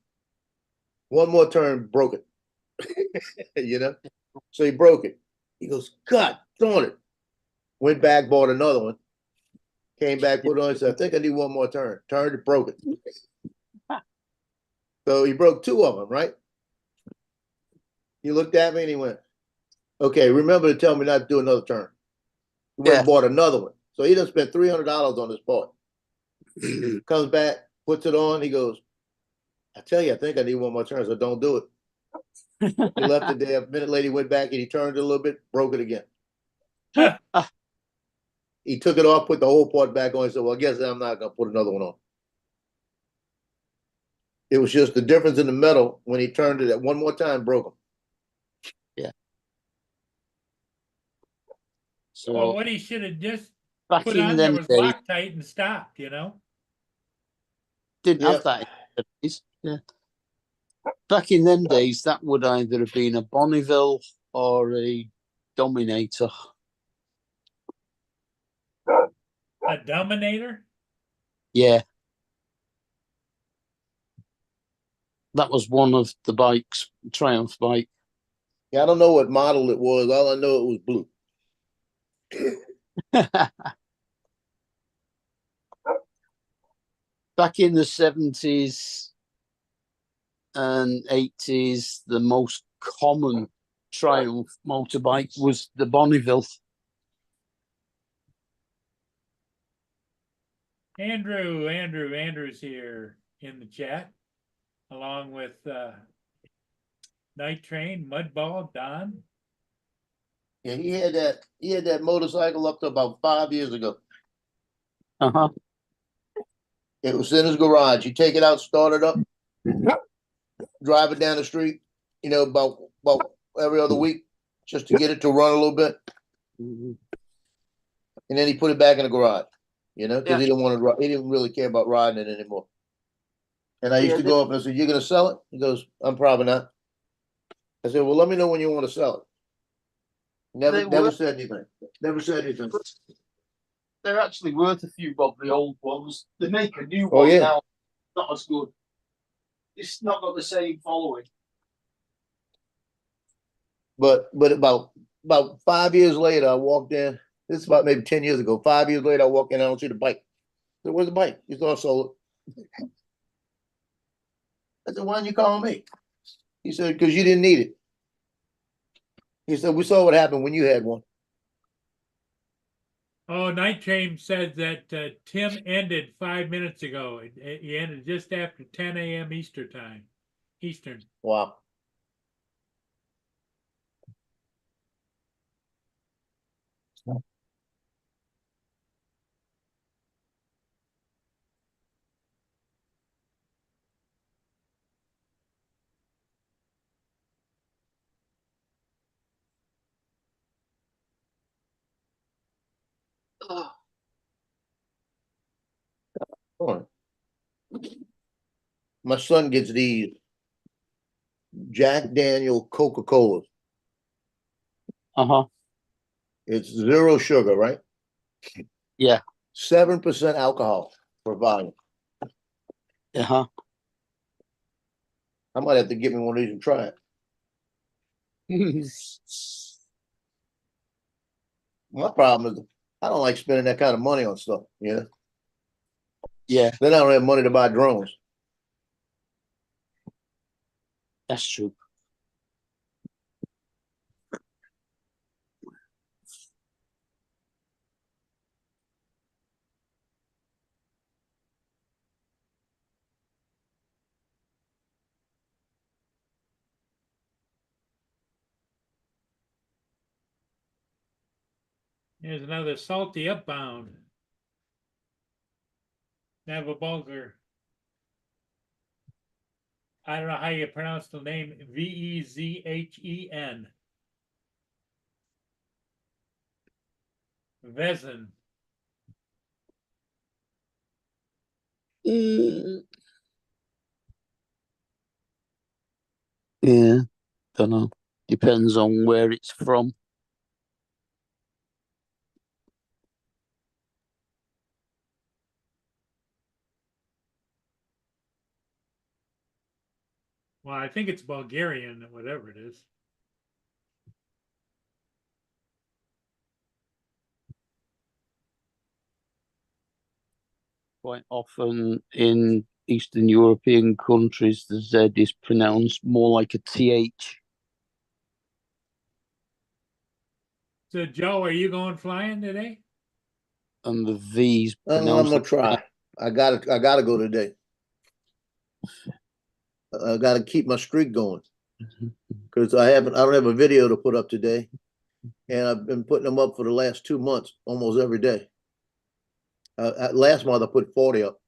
S3: One more turn, broke it. You know? So he broke it. He goes, God darn it. Went back, bought another one. Came back, put it on, said, I think I need one more turn. Turned it, broke it. So he broke two of them, right? He looked at me and he went, okay, remember to tell me not to do another turn. He went and bought another one. So he done spent $300 on this part. Comes back, puts it on, he goes, I tell you, I think I need one more turn, so don't do it. He left it there. A minute later, he went back and he turned it a little bit, broke it again. He took it off, put the whole part back on. He said, well, I guess I'm not going to put another one on. It was just the difference in the metal when he turned it at one more time, broke him.
S2: Yeah.
S1: Well,
S2: So
S1: what he should have just
S2: back
S1: put
S2: in
S1: on there
S2: them
S1: was
S2: days,
S1: Loctite and stopped, you know?
S2: didn't
S3: Yeah.
S2: have that in the days. Yeah. Back in them days, that would either have been a Bonneville or a Dominator.
S1: A Dominator?
S2: Yeah. That was one of the bikes, Triumph bike.
S3: Yeah, I don't know what model it was. All I know it was blue.
S2: Back in the 70s and 80s, the most common Triumph motorbike was the Bonneville.
S1: Andrew's here in the chat, along with Night Train, Mudball, Don.
S3: Yeah, he had that motorcycle up to about 5 years ago.
S2: Uh-huh.
S3: It was in his garage. You take it out, start it up, drive it down the street, you know, about every other week, just to get it to run a little bit.
S2: Mhm.
S3: And then he put it back in the garage, you know, because
S2: Yeah.
S3: he didn't want to. He didn't really care about riding it anymore. And I used to go up and I said, "You're going to sell it?" He goes, "I'm probably not." I said, "Well, let me know when you want to sell it." Never said anything. Never said anything.
S2: They're actually worth a few bob, the old ones. They make a new
S3: Oh,
S2: one
S3: yeah.
S2: now, not as good. It's not got the same following.
S3: But about 5 years later, I walked in. This is about maybe 10 years ago. 5 years later, I walk in. I don't see the bike. I said, "Where's the bike?" He said, "I sold it." I said, "Why didn't you call me?" He said, "Because you didn't need it." He said, "We saw what happened when you had one."
S1: Oh, Night Train said that Tim ended 5 minutes ago. He ended just after 10 a.m. Eastern.
S3: Wow. All right. My son gets these Jack Daniel Coca-Colas.
S2: Uh-huh.
S3: It's 0 sugar, right?
S2: Yeah.
S3: 7% alcohol per volume.
S2: Uh-huh.
S3: I might have to get me one of these and try it. My problem is I don't like spending that kind of money on stuff, you know?
S2: Yeah,
S3: Then I don't have money to buy drones.
S2: that's true.
S1: Here's another salty upbound. Navabulgar. I don't know how you pronounce the name. Vezhen. Vezin.
S2: Mm, yeah, don't know. Depends on where it's from.
S1: Well, I think it's Bulgarian, whatever it is.
S2: Quite often in Eastern European countries, the Z is pronounced more like a TH.
S1: So, Joe, are you going flying today?
S2: And the V's
S3: I'm
S2: pronounced
S3: gonna try. I gotta go today. I gotta keep my streak going because I don't have a video to put up today, and I've been putting them up for the last 2 months, almost every day. Last month I put 40 up.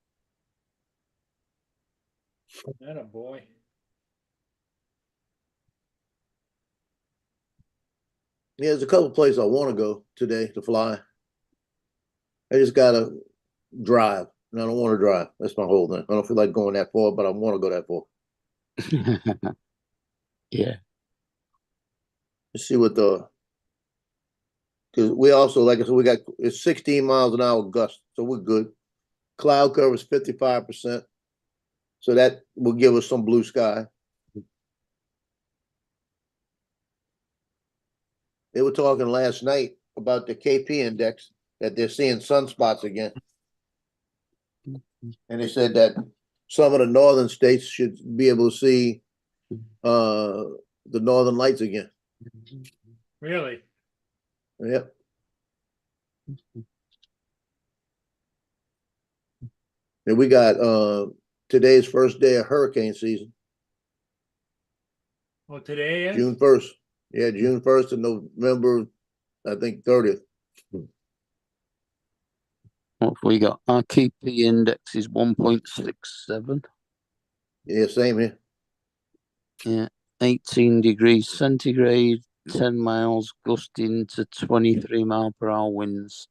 S1: That a boy.
S3: Yeah, there's a couple places I want to go today to fly. I just gotta drive, and I don't want to drive. That's my whole thing. I don't feel like going that far, but I want to go that far.
S2: Yeah.
S3: Let's see what because we also, like I said, it's 16 miles an hour gust, so we're good. Cloud cover is 55%, so that will give us some blue sky. They were talking last night about the KP index, that they're seeing sunspots again. And they said that some of the northern states should be able to see the northern lights again.
S1: Really?
S3: Yep. And we got today's first day of hurricane season,
S1: Well, today is?
S3: June 1st. Yeah, June 1st to November, I think 30th.
S2: What have we got? Our KP index is 1.67.
S3: Yeah, same here.
S2: Yeah. 18 degrees centigrade, 10 miles, gusting to 23 mile per hour winds.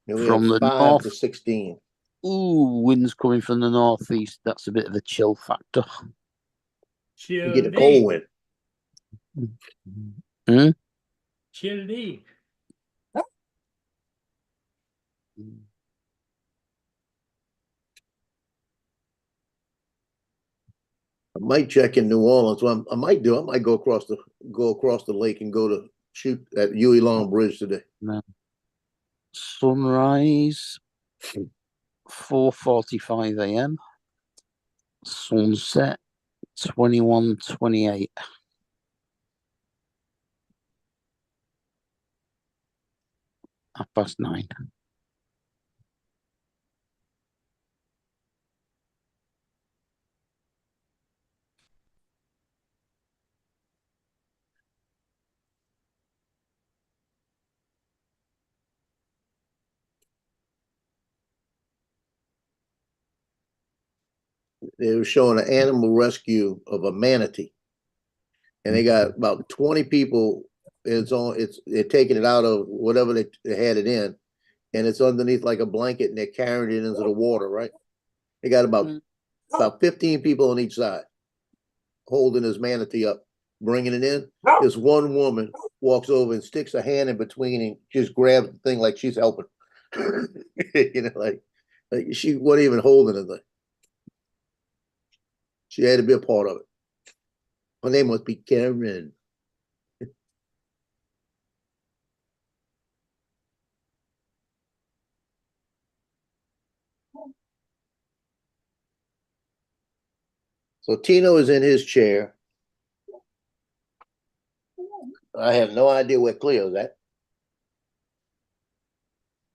S3: And we
S2: From
S3: have
S2: the
S3: 5
S2: north.
S3: to 16.
S2: Ooh, winds coming from the northeast. That's a bit of a chill factor.
S3: You get a cold wind.
S2: Hmm?
S1: Chilly.
S3: I might check in New Orleans. Well, I might go across the lake and go to shoot at Huey Long Bridge today.
S2: No. Sunrise, 4:45 a.m. Sunset, 21:28. (9:30).
S3: They were showing an animal rescue of a manatee, and they got about 20 people. They're taking it out of whatever they had it in, and it's underneath like a blanket, and they're carrying it into the water. Right? They got about 15 people on each side holding this manatee up, bringing it in. This one woman walks over and sticks her hand in between and just grabs the thing like she's helping. Like she wasn't even holding the thing. She had to be a part of it. Her name must be Karen. So Tino is in his chair. I have no idea where Cleo's at.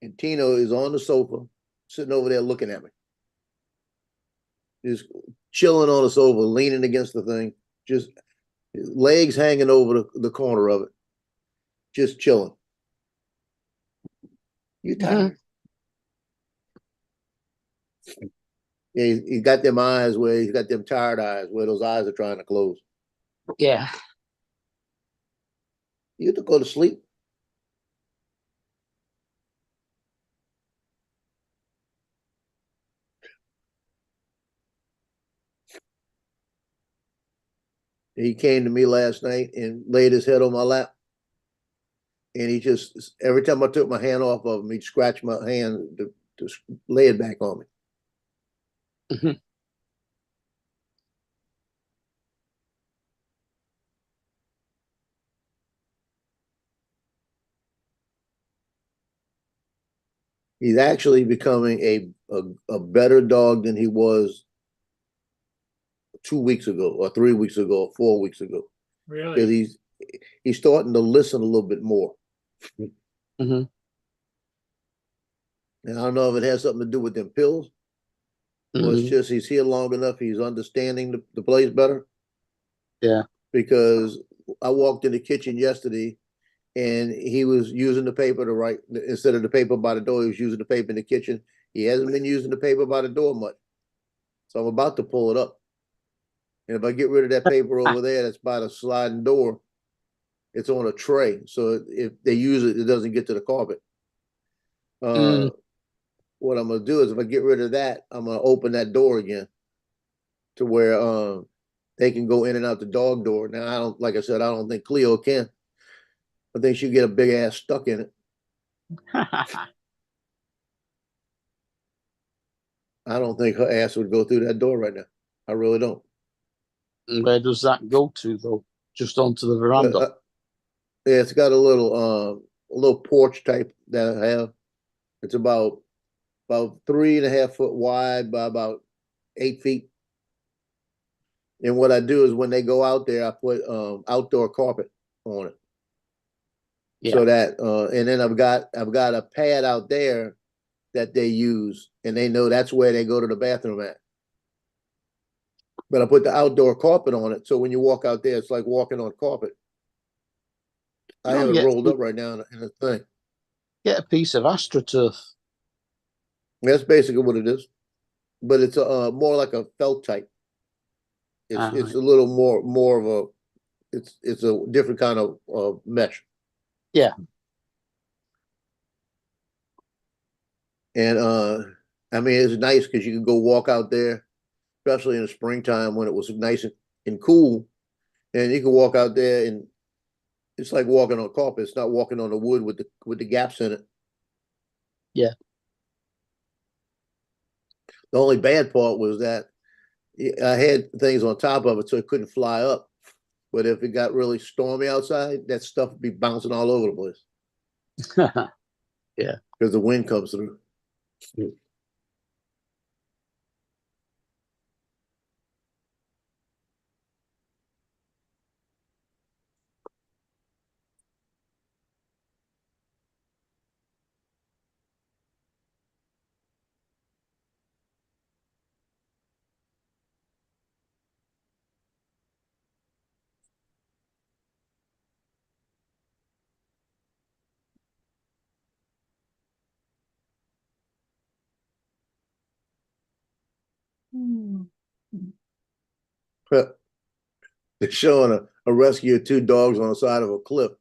S3: And Tino is on the sofa, sitting over there looking at me. Just chilling on the sofa, leaning against the thing, just legs hanging over the corner of it. Just chilling. You tired? Yeah, he's got them eyes where he's got them tired eyes where those eyes are trying to close.
S2: Yeah.
S3: You have to go to sleep. He came to me last night and laid his head on my lap. And he just, every time I took my hand off of him, he'd scratch my hand to lay it back on me.
S2: Mhm.
S3: He's actually becoming a better dog than he was 2 weeks ago, or 3 weeks ago, or 4 weeks ago. Because
S1: Really?
S3: he's starting to listen a little bit more.
S2: Mhm.
S3: And I don't know if it has something to do with them pills, or it's
S2: Mhm.
S3: just he's here long enough, he's understanding the place better.
S2: Yeah.
S3: Because I walked in the kitchen yesterday and he was using the paper to write instead of the paper by the door. He was using the paper in the kitchen. He hasn't been using the paper by the door much, so I'm about to pull it up. And if I get rid of that paper over there, that's by the sliding door. It's on a tray, so if they use it, it doesn't get to the carpet.
S2: Mm.
S3: What I'm gonna do is, if I get rid of that, I'm gonna open that door again to where they can go in and out the dog door. Now, I don't, like I said, I don't think Cleo can. I think she'll get a big ass stuck in it. I don't think her ass would go through that door right now. I really don't.
S2: Where does that go to though? Just onto the veranda.
S3: Yeah, it's got a little porch type that I have. It's about 3.5 foot wide by about 8 feet. And what I do is when they go out there, I put outdoor carpet on it.
S2: Yeah.
S3: So that and then I've got a pad out there that they use, and they know that's where they go to the bathroom at. But I put the outdoor carpet on it, so when you walk out there, it's like walking on carpet. I
S2: No,
S3: have it rolled up right now in a thing.
S2: get a piece of AstroTurf.
S3: That's basically what it is, but it's more like a felt type. It's a little more of a it's a different kind of mesh.
S2: Yeah.
S3: And I mean it's nice because you can go walk out there, especially in the springtime when it was nice and cool, and you can walk out there and it's like walking on carpet. It's not walking on the wood with the gaps in it.
S2: Yeah.
S3: The only bad part was that I had things on top of it so it couldn't fly up. But if it got really stormy outside, that stuff would be bouncing all over the place
S2: Yeah.
S3: because the wind comes through. They're showing a rescue of two dogs on the side of a cliff,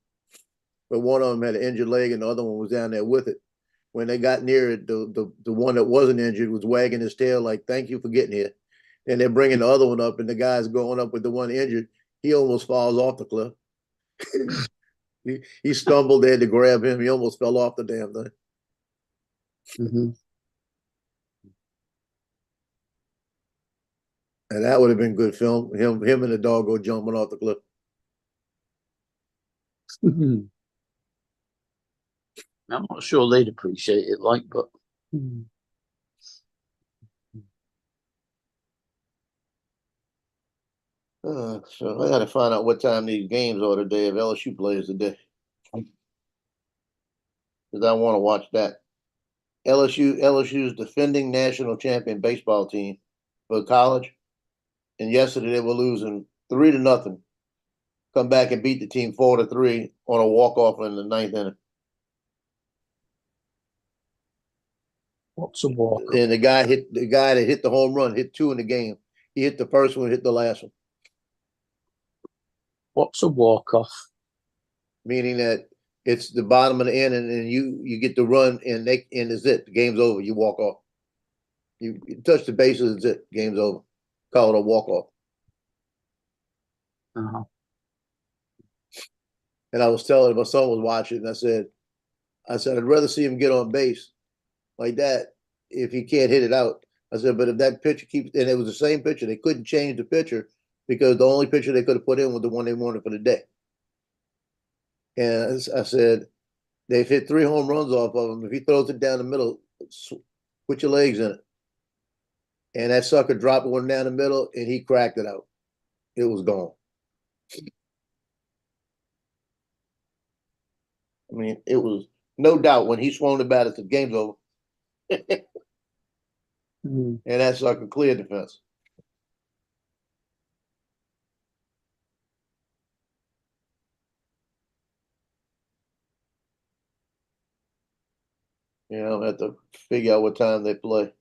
S3: but one of them had an injured leg and the other one was down there with it. When they got near it, the one that wasn't injured was wagging his tail like, "Thank you for getting here." And they're bringing the other one up, and the guy's going up with the one injured. He almost falls off the cliff. he stumbled. They had to grab him. He almost fell off the damn thing.
S2: Mm-hmm.
S3: And that would have been good film. Him and the dog go jumping off the cliff.
S2: I'm not sure they'd appreciate it, like, but.
S3: So I got to find out what time these games are today. If LSU plays today, because I want to watch that. LSU's defending national champion baseball team for college, and yesterday they were losing 3-0. Come back and beat the team 4-3 on a walk off in the ninth inning.
S2: What's a walk?
S3: And the guy that hit the home run, hit two in the game. He hit the first one, hit the last one.
S2: What's a walk off?
S3: Meaning that it's the bottom of the inning and you get the run and is it. The game's over. You walk off. You touch the bases, it's it. Game's over. Call it a walk off.
S2: Uh-huh.
S3: And I was telling my son was watching, and I said, I'd rather see him get on base like that if he can't hit it out. I said, but if that pitcher keeps, and it was the same pitcher, they couldn't change the pitcher because the only pitcher they could have put in was the one they wanted for the day. And I said, they've hit 3 home runs off of him. If he throws it down the middle, put your legs in it. And that sucker dropped one down the middle, and he cracked it out. It was gone. I mean, it was no doubt when he swung the bat, the game's over.
S2: Mm.
S3: And that sucker cleared the fence. You know, I have to figure out what time they play.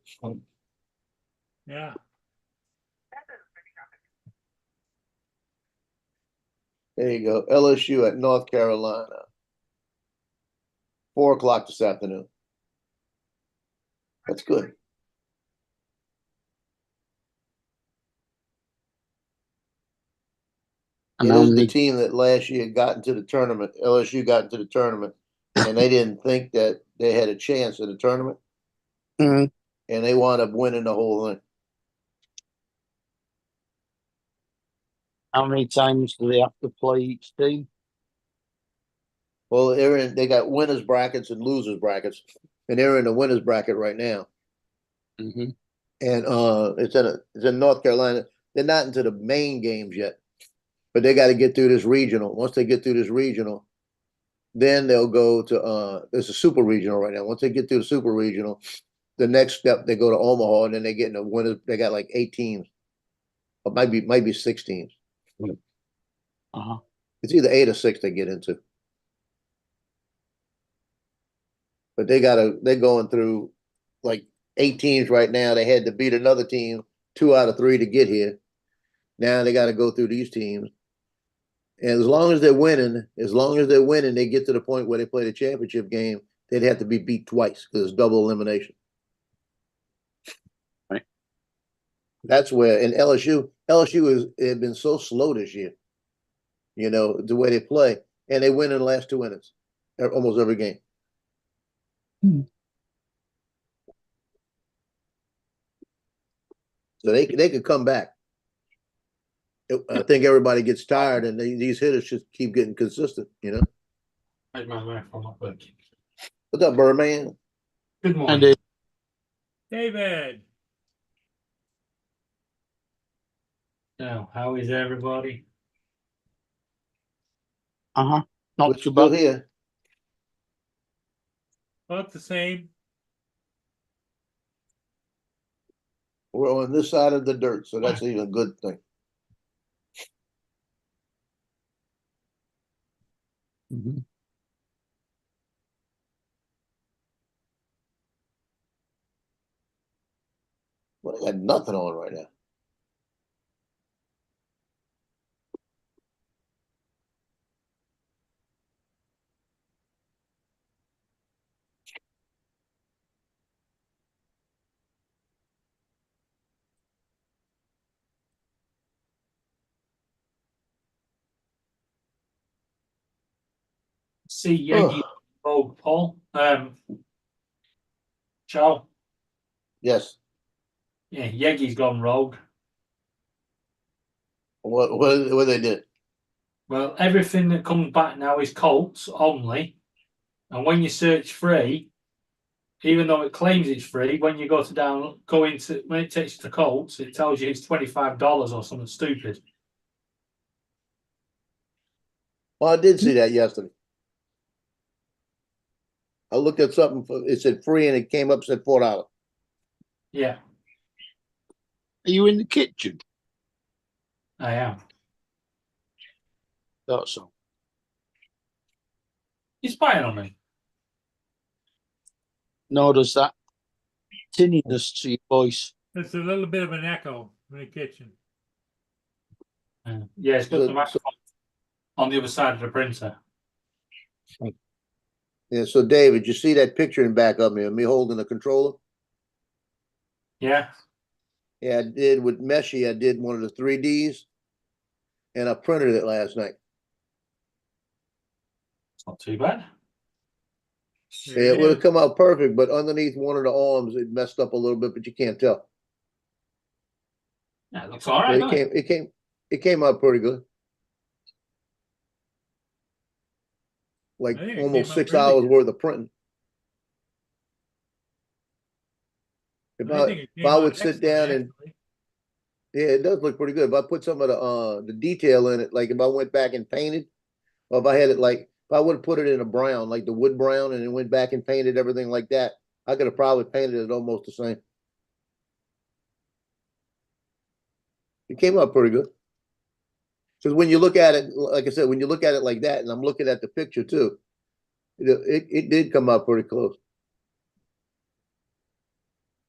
S1: Yeah.
S3: There you go. LSU at North Carolina. 4 o'clock this afternoon. That's good.
S2: And
S3: It
S2: how
S3: is the
S2: many?
S3: team that last year got into the tournament. LSU got into the tournament, and they didn't think that they had a chance in the tournament,
S2: Mm.
S3: and they wound up winning the whole thing.
S2: How many times do they have to play each team?
S3: Well, they got winners brackets and losers brackets, and they're in the winners bracket right now.
S2: Mm-hmm.
S3: And it's in North Carolina. They're not into the main games yet, but they got to get through this regional. Once they get through this regional, then they'll go to there's a super regional right now. Once they get through the super regional, the next step they go to Omaha, and then they get in the winners. They got like 8 teams, or might be 6 teams.
S2: Uh-huh.
S3: It's either 8 or 6 they get into. But they're going through like 8 teams right now. They had to beat another team 2 out of 3 to get here. Now they got to go through these teams. And as long as they're winning, they get to the point where they play the championship game, they'd have to be beat twice because it's double elimination.
S2: Right.
S3: That's where, and LSU had been so slow this year, you know, the way they play. And they win in the last 2 innings, almost every game. So they could come back. I think everybody gets tired, and these hitters just keep getting consistent. You know.
S6: Where's my microphone not working?
S3: What's up, Birdman?
S6: Good
S2: And
S6: morning.
S1: David.
S6: Now, how is everybody?
S2: uh-huh. Not
S3: We're
S2: too
S3: still
S2: bad.
S3: here.
S1: About the same.
S3: We're on this side of the dirt, so that's even a good thing.
S2: Mm-hmm.
S3: Well, I got nothing on right now.
S6: See Yegi rogue, Paul. Ciao.
S3: Yes.
S6: Yeah, Yegi's gone rogue.
S3: What they did?
S6: Well, everything that comes back now is Colts only. And when you search free, even though it claims it's free, when you go into when it takes you to Colts, it tells you it's $25 or something stupid.
S3: Well, I did see that yesterday. I looked at something. It said free, and it came up said $4.
S6: Yeah,
S2: Are you in the kitchen?
S6: I am.
S2: That's all.
S6: You're spying on me.
S2: Nor does that tinniness to your voice.
S1: It's a little bit of an echo in the kitchen.
S6: Yeah, it's got
S3: So-
S6: the microphone on the other side of the printer.
S3: Yeah. So, David, you see that picture in back of me holding the controller?
S6: Yeah.
S3: Yeah, I did with Meshi. I did one of the 3Ds, and I printed it last night.
S6: It's not too bad.
S1: There
S3: It would have
S1: is.
S3: come out perfect, but underneath one of the arms, it messed up a little bit, but you can't tell.
S6: Yeah, it looks all
S3: But
S6: right.
S3: it
S6: doesn't it?
S3: it came out pretty good. Like
S1: I think it
S3: almost
S1: came out
S3: 6
S1: really
S3: hours
S1: good.
S3: worth of printing.
S1: I think it
S3: If
S1: came
S3: I
S1: out
S3: would sit
S1: excellent,
S3: down and,
S1: actually.
S3: yeah, it does look pretty good. If I put some of the detail in it, like if I went back and painted, or if I had it like, if I would have put it in a brown, like the wood brown, and then went back and painted everything like that, I could have probably painted it almost the same. It came out pretty good. Because when you look at it, like I said, when you look at it like that, and I'm looking at the picture too, it did come out pretty close.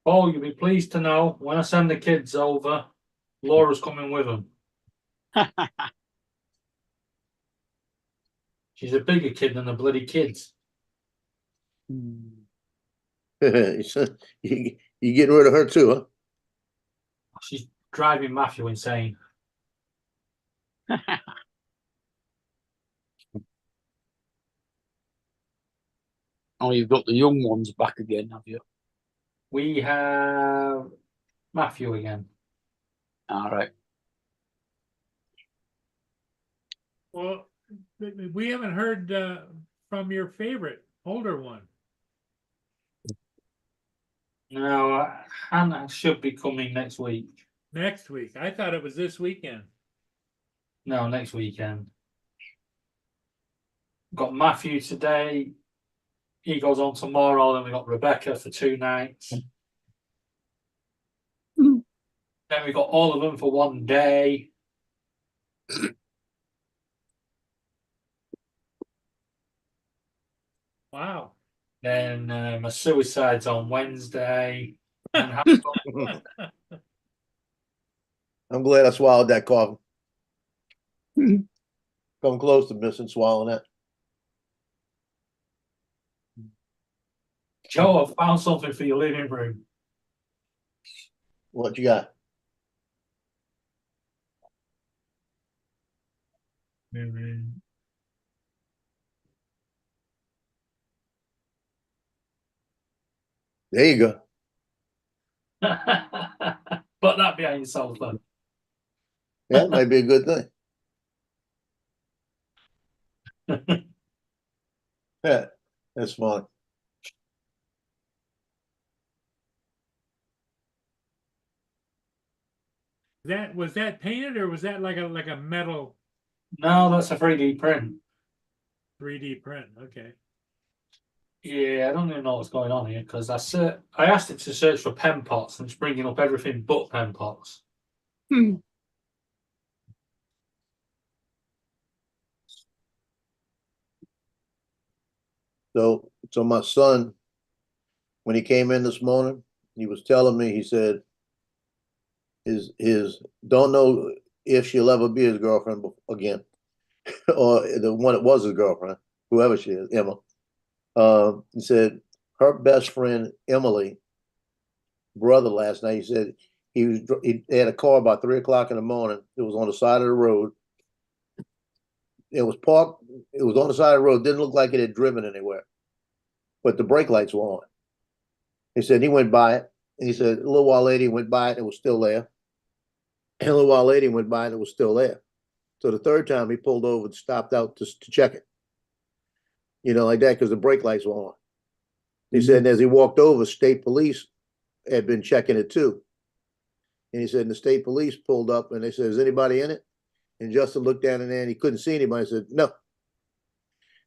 S6: Paul, you'll be pleased to know when I send the kids over, Laura's coming with them. She's a bigger kid than the bloody kids.
S3: You getting rid of her too, huh?
S6: She's driving Matthew insane.
S2: Oh, you've got the young ones back again, have you?
S6: We have Matthew again.
S2: All right.
S1: Well, we haven't heard from your favorite older one.
S6: No, Hannah should be coming next week.
S1: Next week. I thought it was this weekend.
S6: No, next weekend. Got Matthew today. He goes on tomorrow. Then we got Rebecca for 2 nights.
S2: Mm.
S6: Then we got all of them for 1 day.
S1: Wow.
S6: Then my suicide's on Wednesday. And
S3: I'm glad I swallowed that coffee.
S2: Mhm.
S3: Come close to missing swallowing that.
S6: Joe, I found something for your living room.
S3: What you got? There you go.
S6: Put that behind your sofa.
S3: That might be a good thing. Yeah, that's fun.
S1: That was that painted or was that like a metal
S6: No, that's a 3D print.
S1: 3D print? Okay.
S6: Yeah, I don't even know what's going on here because I asked it to search for pen pots and it's bringing up everything but pen pots.
S3: So my son, when he came in this morning, he was telling me, he said his don't know if she'll ever be his girlfriend again, or the one that was his girlfriend, whoever she is, Emma. He said her best friend Emily brother last night. He said he had a car about 3 o'clock in the morning. It was on the side of the road. It was parked. It was on the side of the road. Didn't look like it had driven anywhere, but the brake lights were on. He said he went by it. And he said a little while later he went by it and it was still there. And a little while later he went by and it was still there. So the third time he pulled over and stopped out to check it. You know, like that, because the brake lights were on. He said, and as he walked over, state police had been checking it too. And he said, and the state police pulled up and they said, is anybody in it? And Justin looked down in there and he couldn't see anybody. He said, no.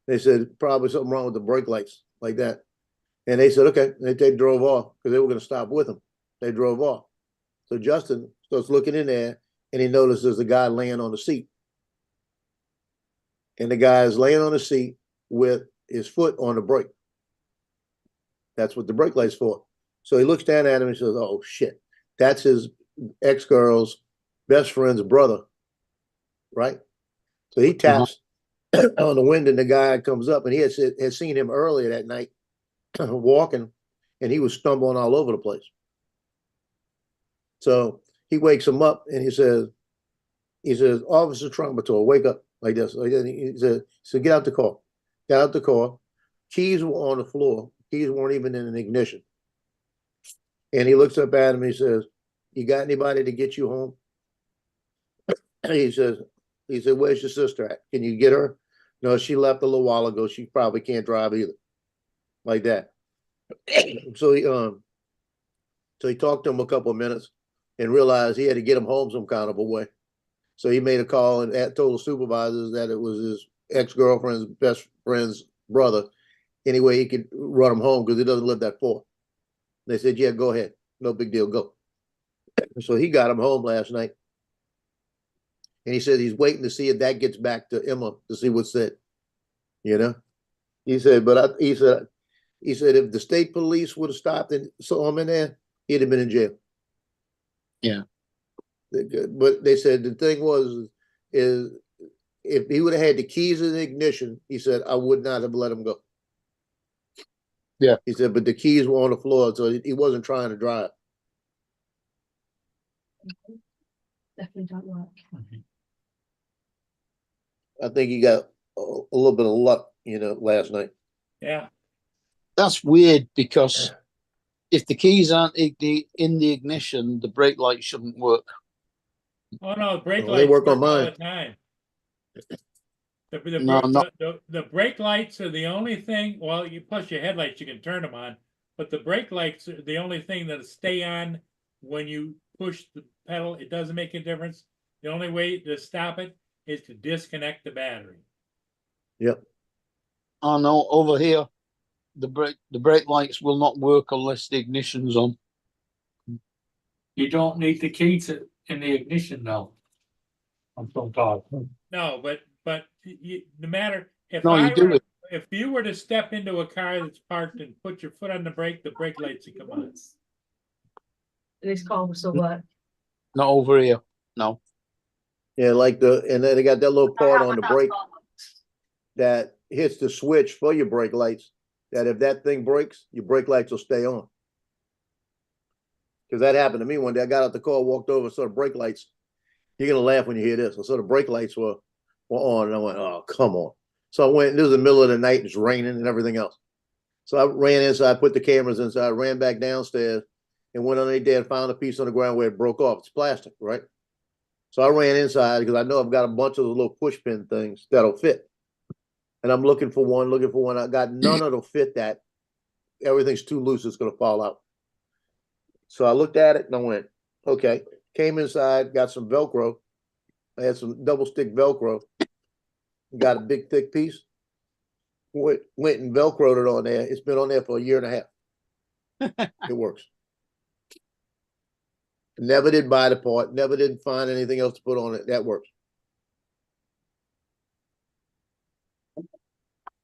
S3: They said, probably something wrong with the brake lights, like that. And they said, okay. And they drove off because they were going to stop with him. They drove off. So Justin starts looking in there and he noticed there's a guy laying on the seat. And the guy is laying on the seat with his foot on the brake. That's what the brake light's for. So he looks down at him and says, oh, shit. That's his ex-girl's best friend's brother, right? So he taps on the window and the guy comes up and he had seen him earlier that night walking and he was stumbling all over the place. So he wakes him up and he says, He says, Officer Trumpetore, wake up like this. Like that. He said, so get out the car. Got out the car. Keys were on the floor. Keys weren't even in an ignition. And he looks up at him. He says, you got anybody to get you home? He says, where's your sister at? Can you get her? No, she left a little while ago. She probably can't drive either. Like that. So he talked to him a couple of minutes and realized he had to get him home some kind of a way. So he made a call and told the supervisors that it was his ex-girlfriend's best friend's brother. Anyway, he could run him home because he doesn't live that far. They said, yeah, go ahead. No big deal. Go. So he got him home last night. And he said he's waiting to see if that gets back to Emma to see what's said. You know? He said, he said if the state police would have stopped and saw him in there, he'd have been in jail.
S2: Yeah.
S3: But they said the thing is if he would have had the keys in the ignition, he said, I would not have let him go.
S2: Yeah.
S3: He said, but the keys were on the floor, so he wasn't trying to drive.
S4: Definitely don't work.
S3: I think he got a little bit of luck, last night.
S1: Yeah.
S2: That's weird because if the keys aren't in the ignition, the brake light shouldn't work.
S1: Oh no, brake
S3: Well, they
S1: lights
S3: work on
S1: all
S3: mine.
S1: the time.
S2: No, not-
S1: The brake lights are the only thing, well, plus your headlights, you can turn them on, but the brake lights are the only thing that stay on when you push the pedal. It doesn't make a difference. The only way to stop it is to disconnect the battery.
S3: Yep.
S2: Oh no, over here, the brake lights will not work unless the ignition's on.
S6: You don't need the key in the ignition now. I'm so tired.
S1: No, but no matter if
S2: No, you do it.
S1: if you were to step into a car that's parked and put your foot on the brake lights would come on.
S4: This car will still work.
S2: Not over here. No.
S3: Yeah, and then they got that little part on the brake that hits the switch for your brake lights. That if that thing breaks, your brake lights will stay on. Because that happened to me one day. I got out the car, walked over, saw the brake lights. You're gonna laugh when you hear this. I saw the brake lights were on, and I went, "Oh, come on!" So I went. This was the middle of the night. It's raining and everything else. So I ran inside, put the cameras inside, ran back downstairs, and went underneath there and found a piece on the ground where it broke off. It's plastic, right? So I ran inside because I know I've got a bunch of those little push pin things that'll fit. And I'm looking for one. I got none that'll fit that. Everything's too loose. It's going to fall out. So I looked at it and I went, okay. Came inside, got some Velcro. I had some double stick Velcro. Got a big thick piece. Went and Velcroed it on there. It's been on there for a year and a half. It works. Never did buy the part. Never did find anything else to put on it. That works.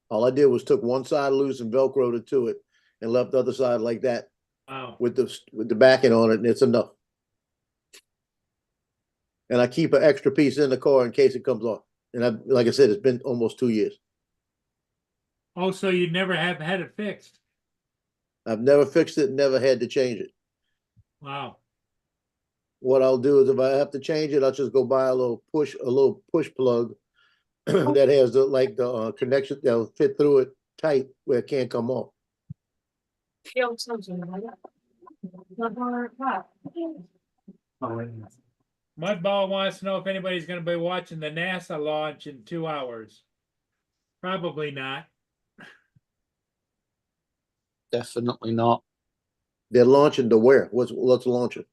S3: All I did was took one side loose and Velcroed it to it and left the other side like that.
S1: Wow.
S3: With the backing on it, and it's enough. And I keep an extra piece in the car in case it comes off. And like I said, it's been almost 2 years.
S1: Oh, so you never have had it fixed?
S3: I've never fixed it, never had to change it.
S1: Wow.
S3: What I'll do is if I have to change it, I'll just go buy a little push plug that has the connection that'll fit through it tight where it can't come off.
S1: Mudball wants to know if anybody's going to be watching the NASA launch in 2 hours. Probably not.
S2: Definitely not.
S3: They're launching to where? What's launching?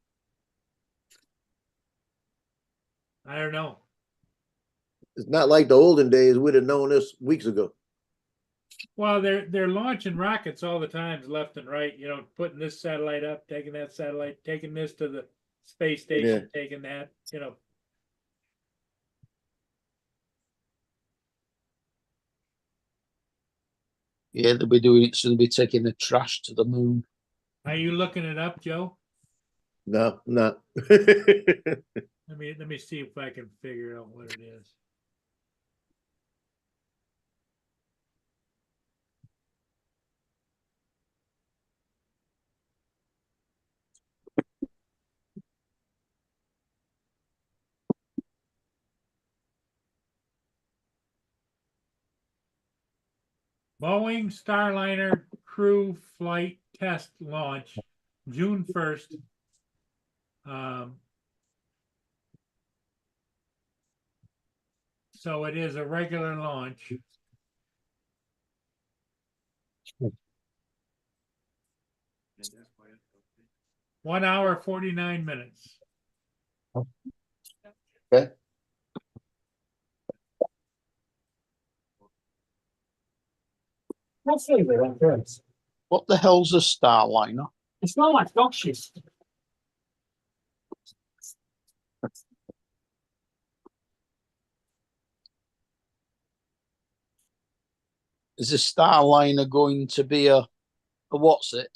S1: I don't know.
S3: It's not like the olden days. We'd have known this weeks ago.
S1: Well, they're launching rockets all the time, left and right. Putting this satellite up, taking that satellite, taking this to the space station, taking that.
S2: Yeah, they'll be doing it. So they'll be taking the trash to the moon.
S1: Are you looking it up, Joe?
S3: No, not.
S1: Let me see if I can figure out what it is. Boeing Starliner crew flight test launch, June 1st. So it is a regular launch. 1 hour, 49 minutes.
S3: Okay.
S6: What's favourite Chris?
S2: What the hell's a Starliner?
S6: It's not like dog shit.
S2: Is a Starliner going to be a what's it?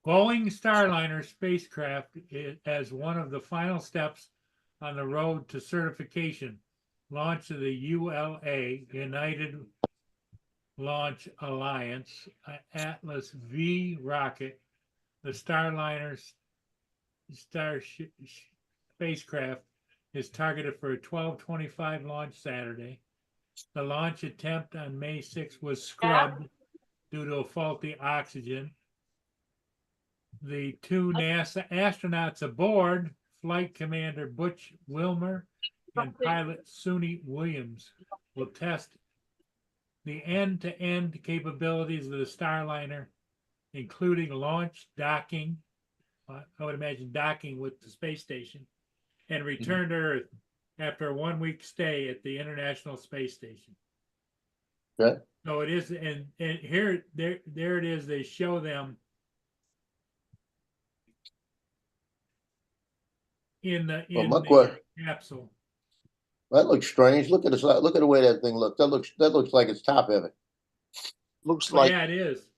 S1: Boeing Starliner spacecraft as one of the final steps on the road to certification. Launch of the ULA, United Launch Alliance, Atlas V rocket, the Starliner spacecraft is targeted for a 12:25 launch Saturday. The launch attempt on May 6th was scrubbed due to a faulty oxygen. The two NASA astronauts aboard, Flight Commander Butch Wilmer and pilot Suni Williams, will test the end-to-end capabilities of the Starliner, including launch, docking, I would imagine docking with the space station, and return to Earth after a 1-week stay at the International Space Station.
S3: Okay.
S1: So it is, and here, there it is, they show them in the capsule.
S3: That looks strange. Look at this. Look at the way that thing looks. That looks like it's top heavy.
S2: Looks
S1: Well,
S2: like
S1: yeah, it is.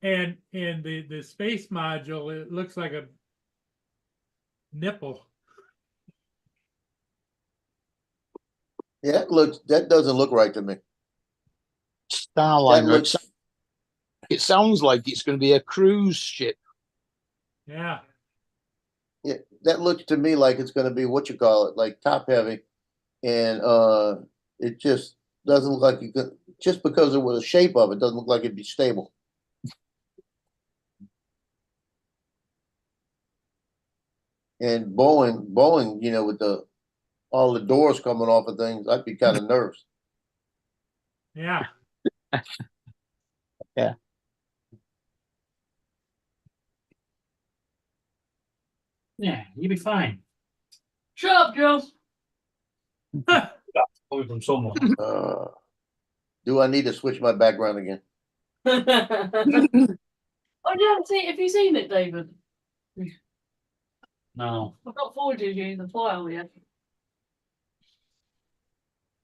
S1: And the space module, it looks like a nipple.
S3: Yeah, that doesn't look right to me. That
S2: Starliner.
S3: looks,
S2: It sounds like it's going to be a cruise ship.
S1: Yeah.
S3: yeah, that looks to me like it's going to be what you call it, like top heavy, and it just doesn't look like you could. Just because of the shape of it, doesn't look like it'd be stable. And Boeing, you know, with all the doors coming off of things, I'd be kind of nervous.
S1: Yeah.
S2: Yeah.
S6: Yeah, you'll be fine.
S4: Shut up, Joe.
S6: Coming from someone.
S3: Do I need to switch my background again?
S4: Oh, yeah, have you seen it, David?
S6: No.
S4: I've not forwarded you the file yet.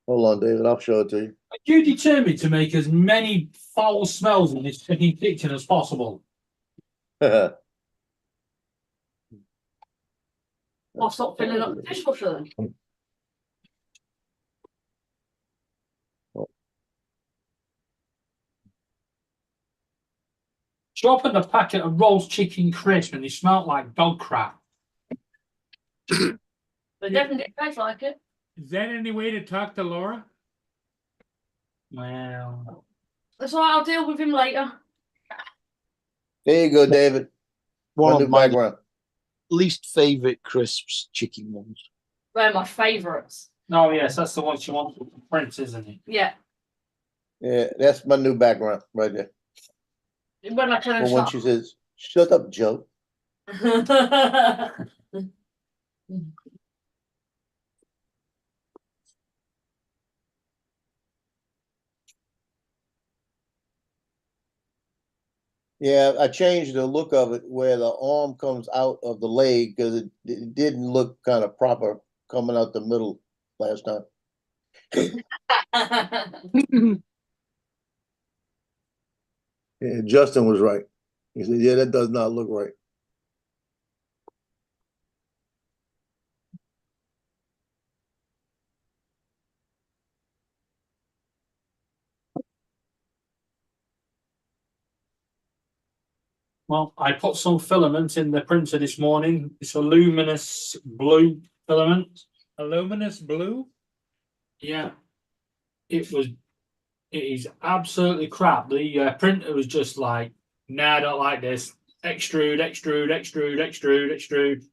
S3: Hold on, David. I'll show it to you.
S6: Are you determined to make as many foul smells in this fucking kitchen as possible?
S4: I'll stop filling up the dishwasher then.
S6: She opened a packet of roast chicken crisp and they smelled like dog crap.
S4: They definitely taste like it.
S1: Is that any way to talk to Laura?
S6: Well,
S4: That's all right, I'll deal with him later.
S3: There you go, David.
S2: One
S3: My new
S2: of my
S3: background.
S2: least favorite crisps, chicken ones.
S4: They're my favourites.
S6: no, yes, that's the one she wants with the prince, isn't it?
S4: Yeah.
S3: Yeah, that's my new background right there.
S4: When I turn
S3: But when she says, "Shut up, Joe," yeah, I changed the look of it where the arm comes out of the leg because it didn't look kind of proper coming out the middle last time. Yeah, Justin was right. He said, "Yeah, that does not look right."
S6: Well, I put some filament in the printer this morning. It's a luminous blue filament.
S1: A luminous blue?
S6: Yeah. It was It is absolutely crap. The printer was just like, nah, I don't like this. Extrude, extrude, extrude, extrude, extrude.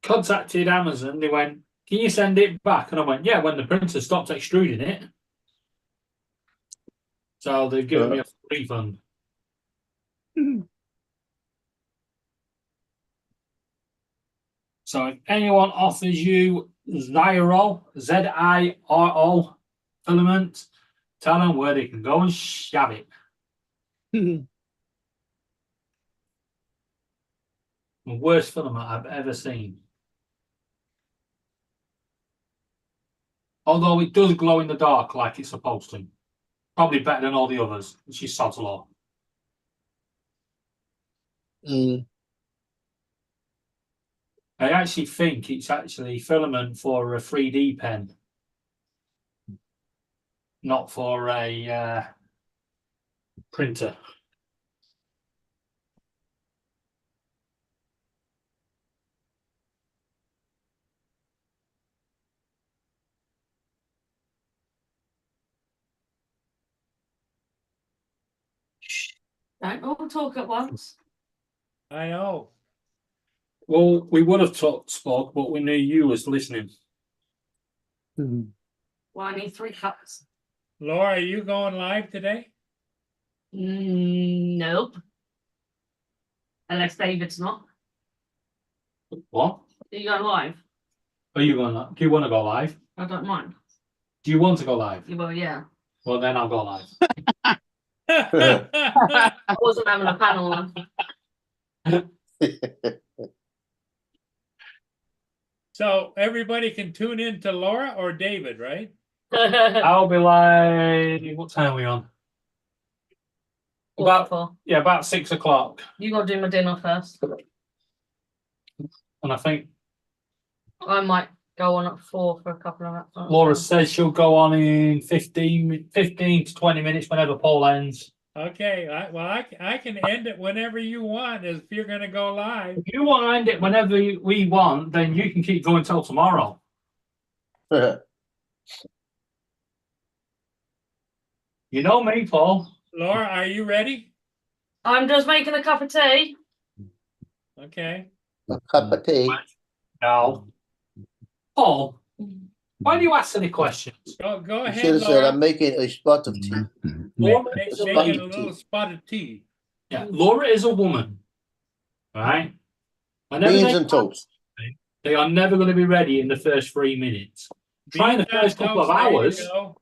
S6: Contacted Amazon. They went, can you send it back? And I went, yeah, when the printer stopped extruding it. So they've given me a refund. So if anyone offers you Ziro, Ziro filament, tell them where they can go and shove it. The worst filament I've ever seen. Although it does glow in the dark like it's supposed to. Probably better than all the others. She's sod's law.
S2: Mm.
S6: I actually think it's actually filament for a 3D pen, not for a printer.
S4: Don't all talk at once.
S1: I know.
S6: Well, we would have spoke, but we knew you was listening.
S4: Well, I need 3 cups.
S1: Laura, are you going live today?
S4: Nope. Unless David's not.
S6: What?
S4: Are you going live?
S6: Are you going? Do you want to go live?
S4: I don't mind.
S6: Do you want to go live?
S4: Well, yeah.
S6: Well, then I'll go live.
S4: I wasn't having a panel on.
S1: So everybody can tune in to Laura or David, right?
S6: I'll be like, what time are we on? About 6 o'clock.
S4: You got to do my dinner first.
S6: And I think
S4: I might go on at 4 for a couple of hours.
S6: Laura says she'll go on in 15 to 20 minutes whenever Paul ends.
S1: Okay, I can end it whenever you want if you're going to go live.
S6: If you want to end it whenever we want, then you can keep going till tomorrow. You know me, Paul.
S1: Laura, are you ready?
S4: I'm just making a cup of tea.
S1: Okay.
S3: A cup of tea.
S6: No. Paul, why do you ask any questions?
S1: Go
S3: You
S1: ahead,
S3: should have said,
S1: Laura.
S3: I'm making a spot of tea.
S6: Laura,
S1: Making a little spot of tea.
S6: yeah, Laura is a woman, right? Whenever
S3: Beans
S6: they
S3: and toast.
S6: They are never going to be ready in the first 3 minutes. Try in the
S1: Beans on
S6: first couple of
S1: toast, there you
S6: hours.
S1: go.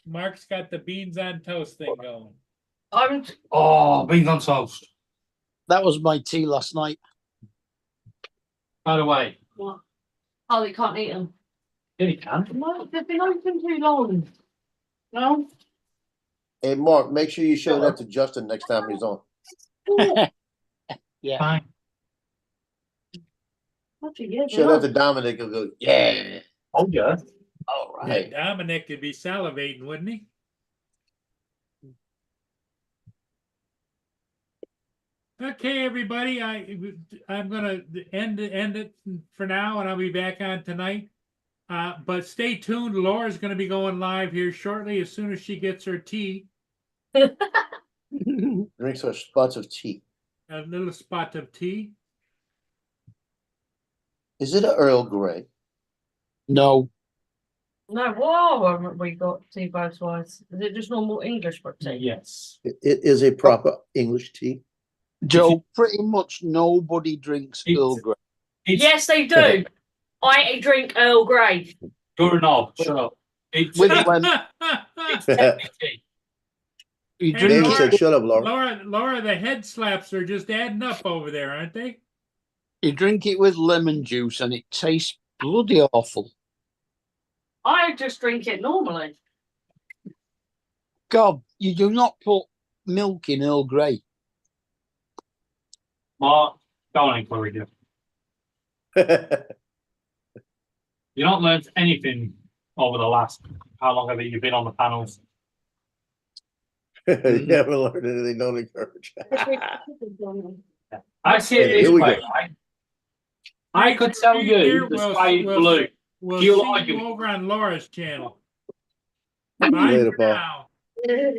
S1: Mark's got the beans on toast thing going.
S6: Oh, beans on toast.
S2: That was my tea last night.
S6: By the way,
S4: What? Oh, you can't eat them.
S6: here you can.
S4: No, they've been open too long. No?
S3: Hey, Mark, make sure you show that to Justin next time he's on.
S2: Yeah.
S6: Fine.
S4: What you get?
S3: Show that to Dominic and go, yeah.
S6: Oh, yeah.
S3: All
S1: Yeah,
S3: right.
S1: Dominic could be salivating, wouldn't he? Okay, everybody, I'm gonna end it for now, and I'll be back on tonight. But stay tuned. Laura's gonna be going live here shortly as soon as she gets her tea,
S3: Drinks her spots of tea.
S1: a little spot of tea.
S3: Is it an Earl Grey?
S2: No.
S4: No, whoa, haven't we got tea both ways? Is it just normal English for tea?
S6: Yes.
S3: It is a proper English tea.
S2: Joe, pretty much nobody drinks
S6: It's-
S2: Earl Grey.
S4: Yes, they do. I drink Earl Grey.
S6: You're a knob. Shut up. It's,
S2: With when
S6: it's technically tea.
S2: you
S1: Hey,
S2: drink
S3: David
S1: Laura-
S3: said, shut up, Laura.
S1: Laura, the head slaps are just adding up over there, aren't they?
S2: you drink it with lemon juice and it tastes bloody awful.
S4: I just drink it normally.
S2: God, you do not put milk in Earl Grey.
S6: Mark, don't encourage you. You've not learned anything over the last, how long have you been on the panels?
S3: You haven't learned anything, don't encourage.
S6: I see it
S3: Here
S6: this
S3: we
S6: way,
S3: go.
S6: right? I could tell you
S1: Here,
S6: the
S1: we'll-
S6: sky is
S1: we'll-
S6: blue.
S1: We'll
S6: You'll
S1: see
S6: argue.
S1: you over on Laura's channel.
S3: Later,
S1: Bye for
S3: Paul.
S1: now.
S4: Yeah.